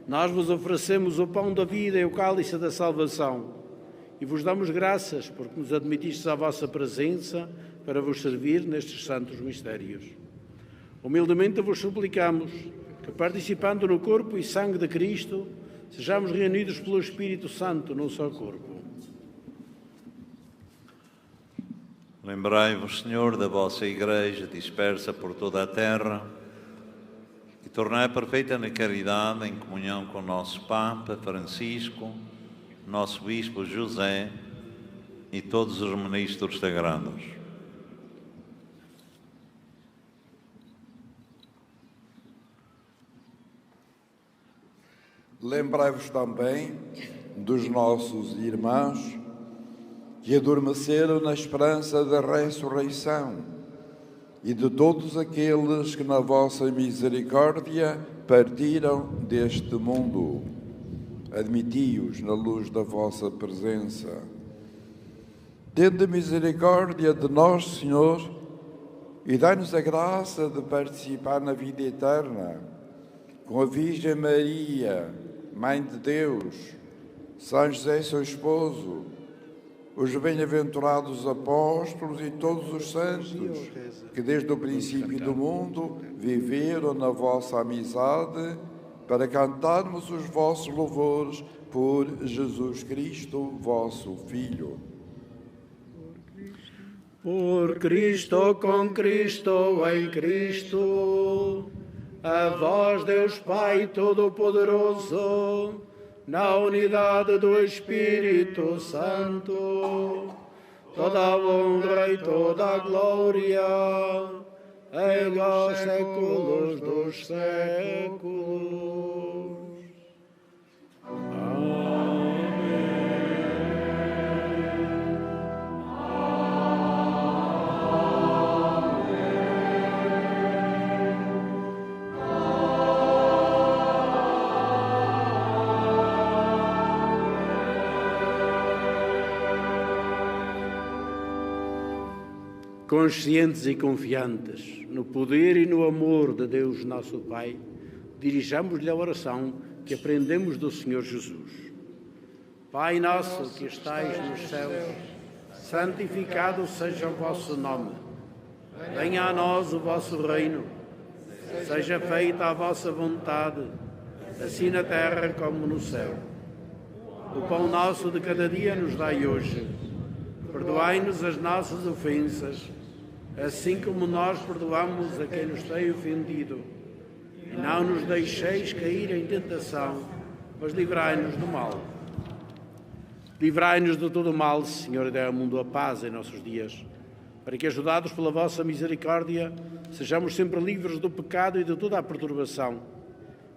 nós vos oferecemos o pão da vida e o cálice da salvação e vos damos graças porque nos admitistes à vossa presença para vos servir nestes santos mistérios. Humildemente vos suplicamos que, participando no corpo e sangue de Cristo, sejamos reunidos pelo Espírito Santo num só corpo. Lembrai-vos, Senhor, da vossa Igreja dispersa por toda a terra e tornai perfeita na caridade em comunhão com o nosso Papa Francisco, nosso Bispo José e todos os ministros sagrados. Lembrai-vos também dos nossos irmãos que adormeceram na esperança da ressurreição e de todos aqueles que na vossa misericórdia partiram deste mundo. Admiti-os na luz da vossa presença. Tende misericórdia de nós, Senhor, e dai-nos a graça de participar na vida eterna com a Virgem Maria, Mãe de Deus, São José, seu esposo, os bem-aventurados apóstolos e todos os santos que desde o princípio do mundo viveram na vossa amizade para cantarmos os vossos louvores por Jesus Cristo, vosso Filho. Por Cristo, com Cristo, em Cristo, a vós, Deus Pai Todo-Poderoso, na unidade do Espírito Santo, toda a honra e toda a glória, em os séculos dos séculos. Conscientes e confiantes no poder e no amor de Deus nosso Pai, dirijamos-lhe a oração que aprendemos do Senhor Jesus. Pai nosso que estais nos céus, santificado seja o vosso nome. Venha a nós o vosso reino. Seja feita a vossa vontade, assim na terra como no céu. O pão nosso de cada dia nos dai hoje. Perdoai-nos as nossas ofensas, assim como nós perdoamos a quem nos tem ofendido. E não nos deixeis cair em tentação, mas livrai-nos do mal. Livrai-nos de todo o mal, Senhor, e dai ao mundo a paz em nossos dias, para que, ajudados pela vossa misericórdia, sejamos sempre livres do pecado e de toda a perturbação,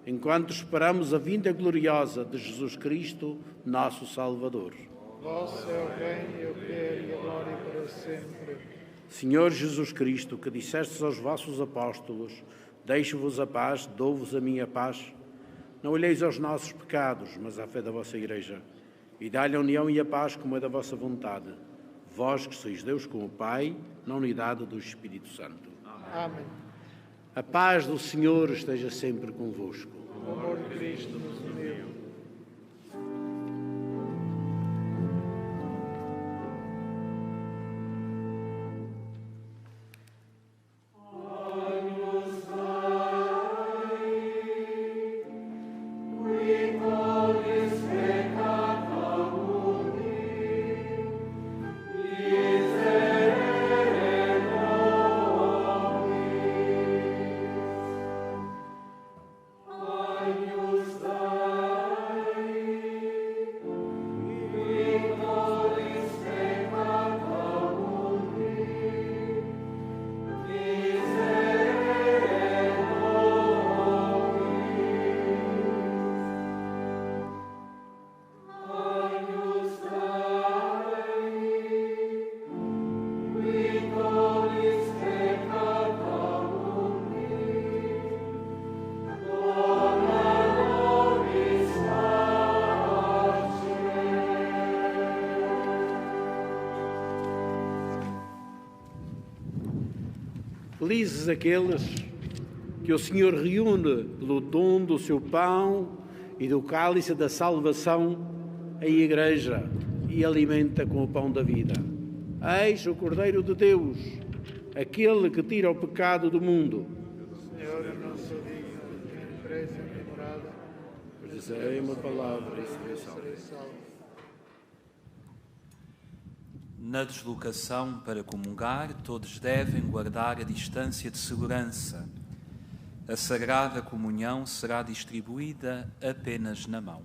enquanto esperamos a vinda gloriosa de Jesus Cristo, nosso Salvador. Vosso é o reino e o poder e a glória para sempre. Senhor Jesus Cristo, que dissestes aos vossos apóstolos, deixo-vos a paz, dou-vos a minha paz, não olheis aos nossos pecados, mas à fé da vossa Igreja, e dai-lhe a união e a paz como é da vossa vontade, vós que sois Deus com o Pai, na unidade do Espírito Santo. Amém. A paz do Senhor esteja sempre convosco. O amor de Cristo nos uniu. Agnus Dei Felizes aqueles que o Senhor reúne pelo dom do seu pão e do cálice da salvação em igreja e alimenta com o pão da vida. Eis o Cordeiro de Deus, aquele que tira o pecado do mundo. Senhor, eu não sou digno de que entres em minha morada, mas dizei uma palavra e serei salvo. Na deslocação para comungar, todos devem guardar a distância de segurança. A Sagrada Comunhão será distribuída apenas na mão.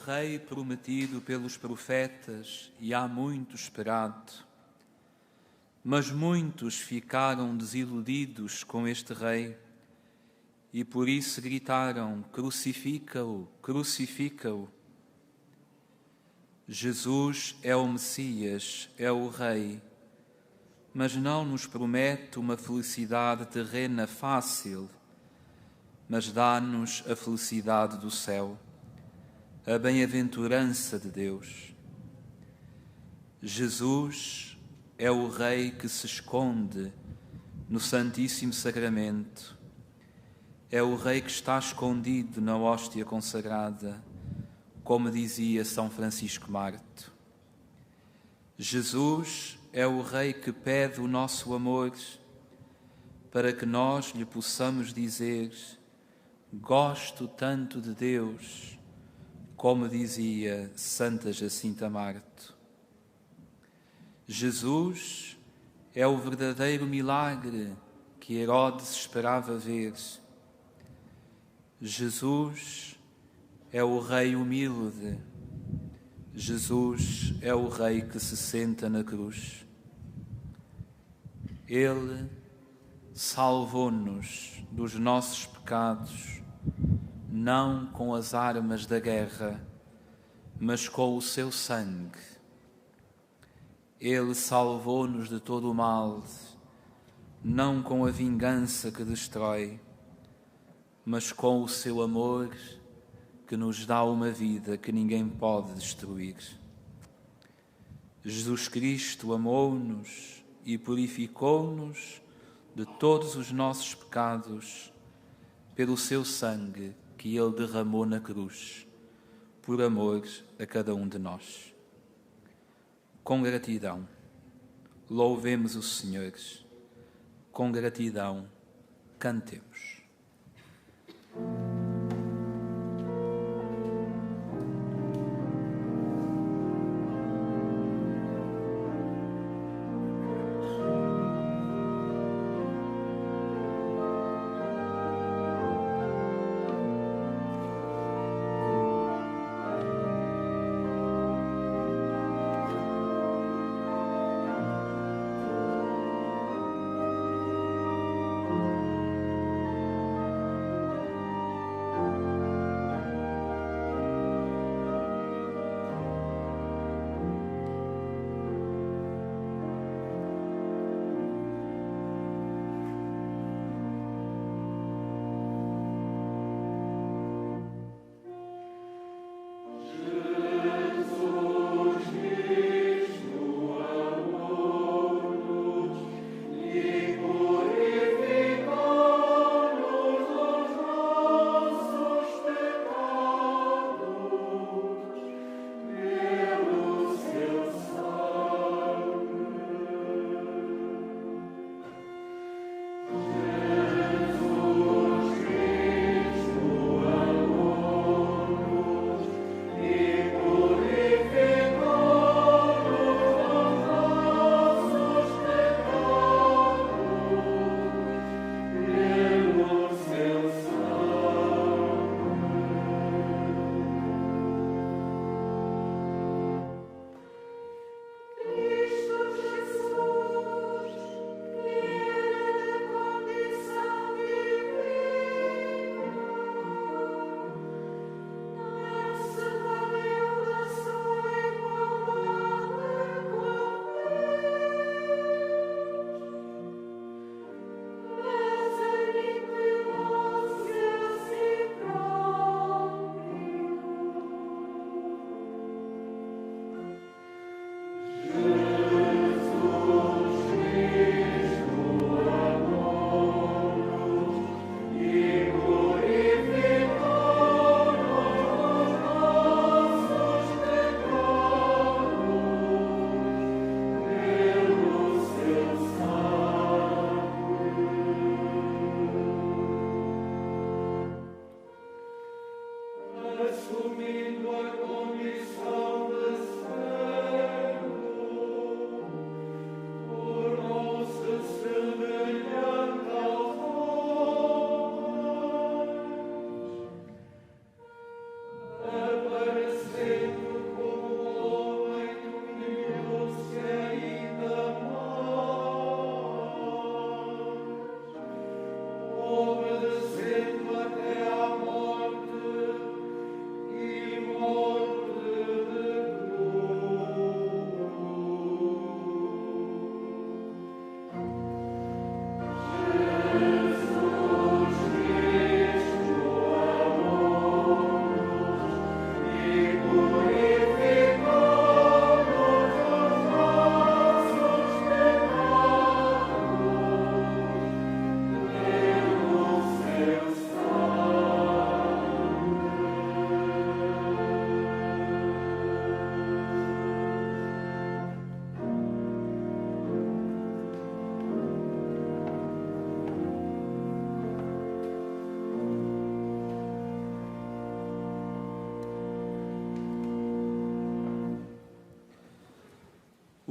Rei prometido pelos profetas e há muito esperado. Mas muitos ficaram desiludidos com este Rei e por isso gritaram: crucifica-o, crucifica-o. Jesus é o Messias, é o Rei, mas não nos promete uma felicidade terrena fácil, mas dá-nos a felicidade do céu, a bem-aventurança de Deus. Jesus é o Rei que se esconde no Santíssimo Sacramento, é o Rei que está escondido na hóstia consagrada, como dizia São Francisco Marto. Jesus é o Rei que pede o nosso amor para que nós lhe possamos dizer: gosto tanto de Deus, como dizia Santa Jacinta Marto. Jesus é o verdadeiro milagre que Herodes esperava ver. Jesus é o Rei humilde. Jesus é o Rei que se senta na cruz. Ele salvou-nos dos nossos pecados, não com as armas da guerra, mas com o seu sangue. Ele salvou-nos de todo o mal, não com a vingança que destrói, mas com o seu amor que nos dá uma vida que ninguém pode destruir. Jesus Cristo amou-nos e purificou-nos de todos os nossos pecados pelo seu sangue que Ele derramou na cruz, por amor a cada um de nós. Com gratidão, louvemos o Senhor. Com gratidão, cantemos.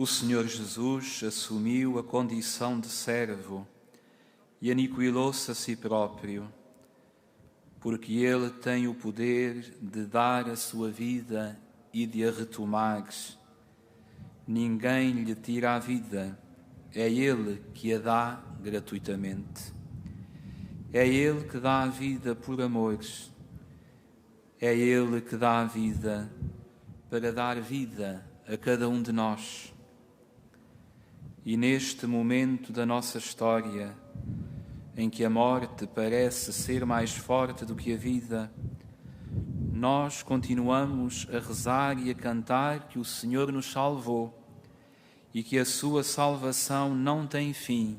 O Senhor Jesus assumiu a condição de servo e aniquilou-se a si próprio, porque Ele tem o poder de dar a sua vida e de a retomar. Ninguém lhe tira a vida, é Ele que a dá gratuitamente. É Ele que dá a vida por amor, é Ele que dá a vida para dar vida a cada um de nós. E neste momento da nossa história, em que a morte parece ser mais forte do que a vida, nós continuamos a rezar e a cantar que o Senhor nos salvou e que a sua salvação não tem fim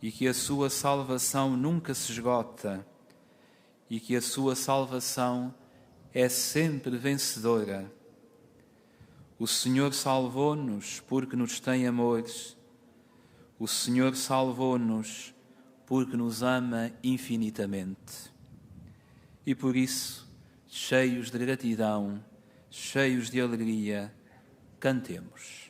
e que a sua salvação nunca se esgota e que a sua salvação é sempre vencedora. O Senhor salvou-nos porque nos tem amores. O Senhor salvou-nos porque nos ama infinitamente. E por isso, cheios de gratidão, cheios de alegria, cantemos.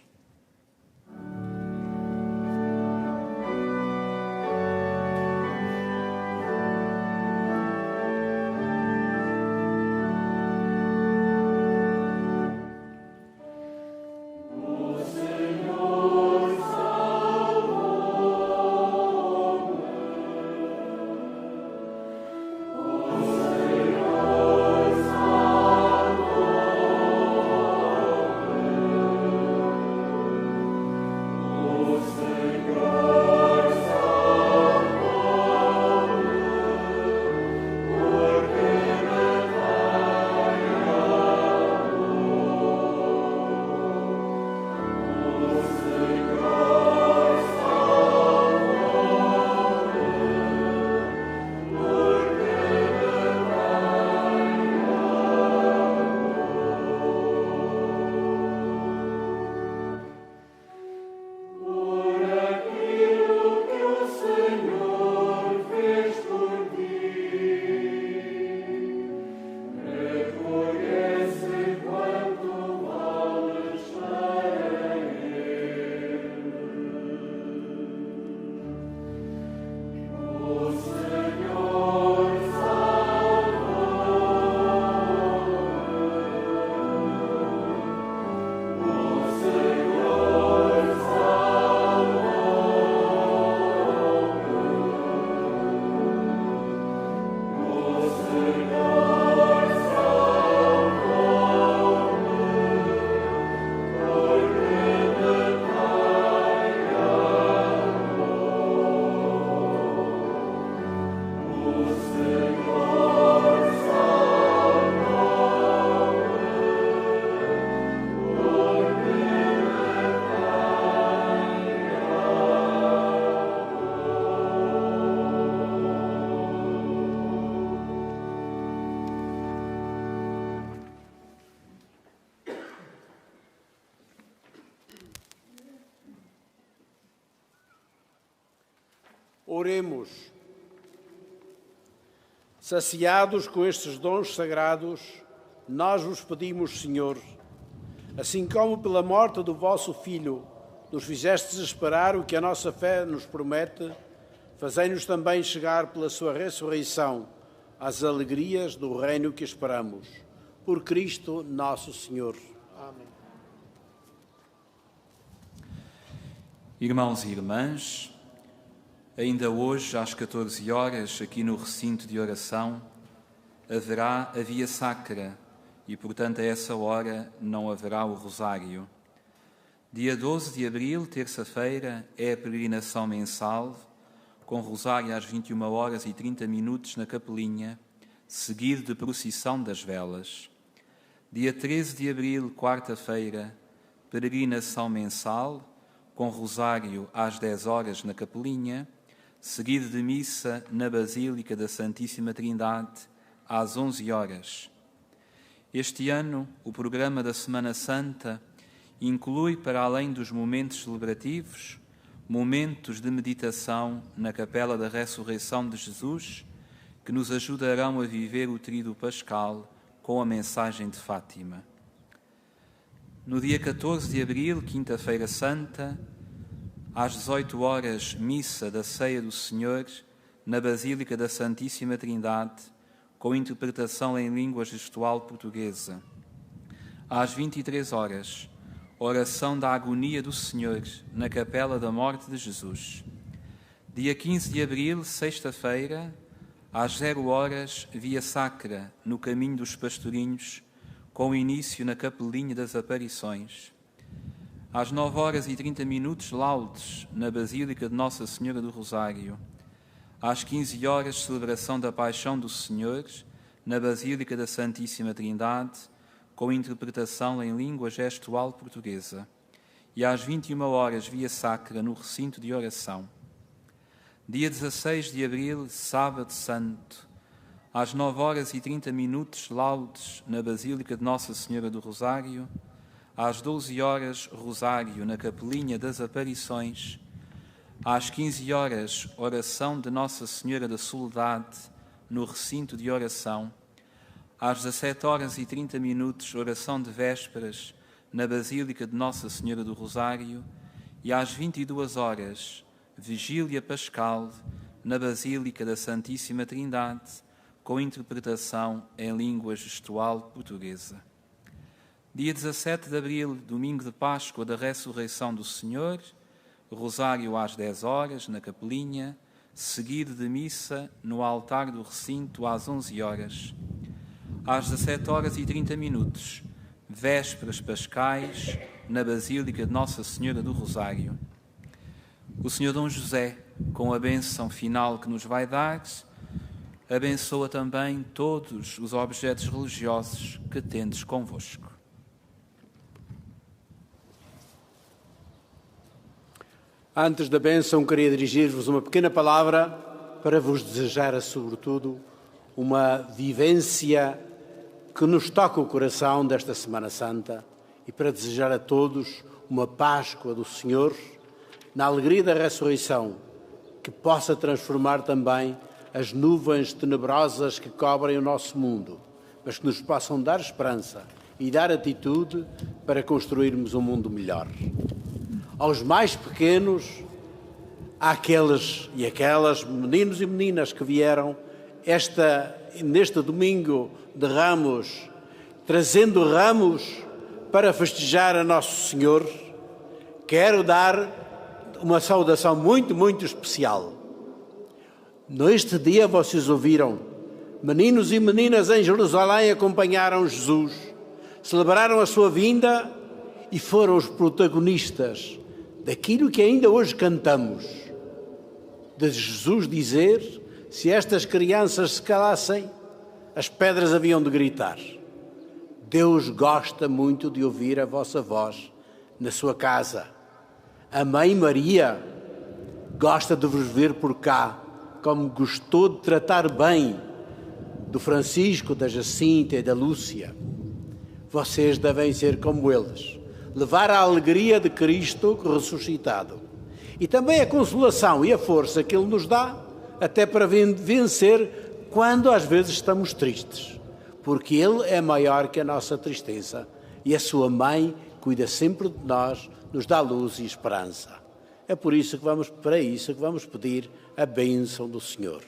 Oremos. Saciados com estes dons sagrados, nós vos pedimos, Senhor, assim como pela morte do vosso Filho nos fizestes esperar o que a nossa fé nos promete, fazei-nos também chegar pela sua ressurreição às alegrias do reino que esperamos. Por Cristo nosso Senhor. Amém. Irmãos e irmãs, ainda hoje, às 14 horas, aqui no recinto de oração, haverá a Via Sacra e, portanto, a essa hora não haverá o Rosário. Dia 12 de abril, terça-feira, é a peregrinação mensal, com Rosário às 21h30 na Capelinha, seguido de procissão das velas. Dia 13 de abril, quarta-feira, peregrinação mensal, com Rosário às 10h na Capelinha, seguido de missa na Basílica da Santíssima Trindade, às 11h. Este ano, o programa da Semana Santa inclui, para além dos momentos celebrativos, momentos de meditação na Capela da Ressurreição de Jesus, que nos ajudarão a viver o Tríduo Pascal com a mensagem de Fátima. No dia 14 de abril, quinta-feira santa, às 18 horas, missa da Ceia do Senhor, na Basílica da Santíssima Trindade, com interpretação em língua gestual portuguesa. Às 23 horas, oração da agonia do Senhor, na Capela da Morte de Jesus. Dia 15 de abril, sexta-feira, às 0 horas, via sacra, no Caminho dos Pastorinhos, com início na Capelinha das Aparições. Às 9 horas e 30 minutos, laudes, na Basílica de Nossa Senhora do Rosário. Às 15 horas, celebração da Paixão do Senhor, na Basílica da Santíssima Trindade, com interpretação em língua gestual portuguesa. E às 21 horas, via sacra, no recinto de oração. Dia 16 de abril, sábado santo, às 9 horas e 30 minutos, laudes, na Basílica de Nossa Senhora do Rosário. Às 12 horas, rosário, na Capelinha das Aparições. Às 15 horas, oração de Nossa Senhora da Soledade, no recinto de oração. Às 17 horas e 30 minutos, oração de vésperas, na Basílica de Nossa Senhora do Rosário. E às 22 horas, vigília pascal, na Basílica da Santíssima Trindade, com interpretação em língua gestual portuguesa. Dia 17 de abril, domingo de Páscoa da Ressurreição do Senhor, rosário às 10 horas, na Capelinha, seguido de missa no altar do recinto às 11 horas. Às 17 horas e 30 minutos, vésperas pascais, na Basílica de Nossa Senhora do Rosário. O Senhor Dom José, com a bênção final que nos vai dar, abençoa também todos os objetos religiosos que tendes convosco. Antes da bênção, queria dirigir-vos uma pequena palavra para vos desejar, sobretudo, uma vivência que nos toca o coração desta Semana Santa e para desejar a todos uma Páscoa do Senhor, na alegria da ressurreição, que possa transformar também as nuvens tenebrosas que cobrem o nosso mundo, mas que nos possam dar esperança e dar atitude para construirmos um mundo melhor. Aos mais pequenos, àqueles e aquelas meninos e meninas que vieram neste domingo de Ramos, trazendo ramos para festejar a Nosso Senhor, quero dar uma saudação muito, muito especial. Neste dia vocês ouviram, meninos e meninas em Jerusalém acompanharam Jesus, celebraram a sua vinda e foram os protagonistas daquilo que ainda hoje cantamos, de Jesus dizer, se estas crianças se calassem, as pedras haviam de gritar. Deus gosta muito de ouvir a vossa voz na sua casa. A Mãe Maria gosta de vos ver por cá, como gostou de tratar bem do Francisco, da Jacinta e da Lúcia. Vocês devem ser como eles, levar a alegria de Cristo ressuscitado e também a consolação e a força que Ele nos dá até para vencer quando às vezes estamos tristes, porque Ele é maior que a nossa tristeza e a sua Mãe cuida sempre de nós, nos dá luz e esperança. É por isso que vamos pedir a bênção do Senhor.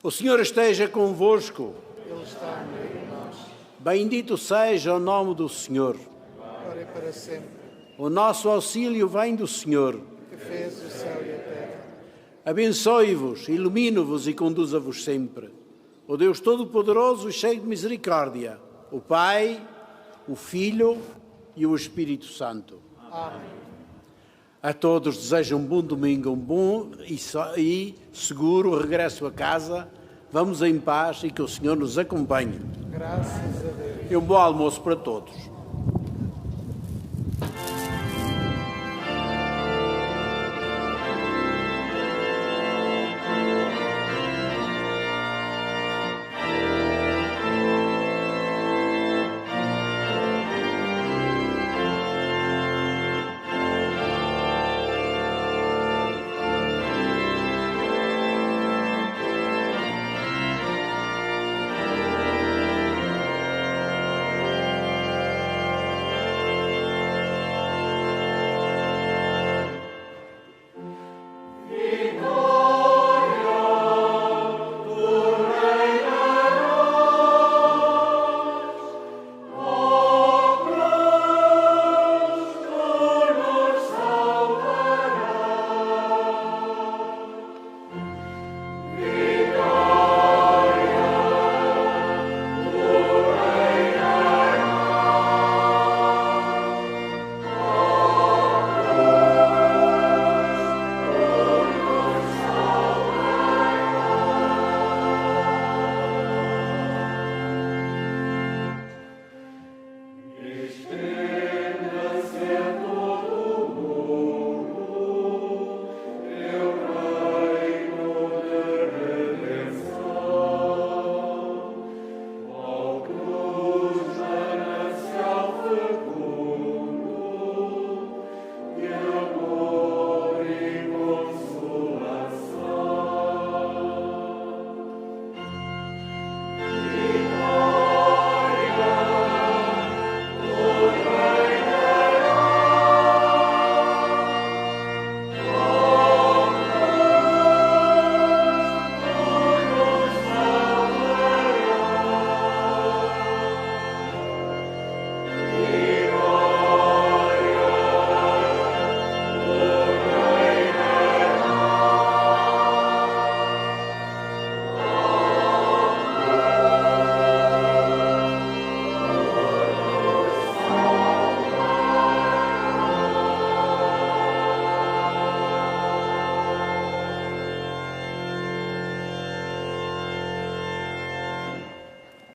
O Senhor esteja convosco. Ele está no meio de nós. Bendito seja o nome do Senhor. Agora e para sempre. O nosso auxílio vem do Senhor. Que fez o céu e a terra. Abençoe-vos, ilumine-vos e conduza-vos sempre. O Deus Todo-Poderoso e cheio de misericórdia, o Pai, o Filho e o Espírito Santo. Amém. A todos desejo um bom domingo, um bom e seguro regresso a casa. Vamos em paz e que o Senhor nos acompanhe. Graças a Deus. E um bom almoço para todos.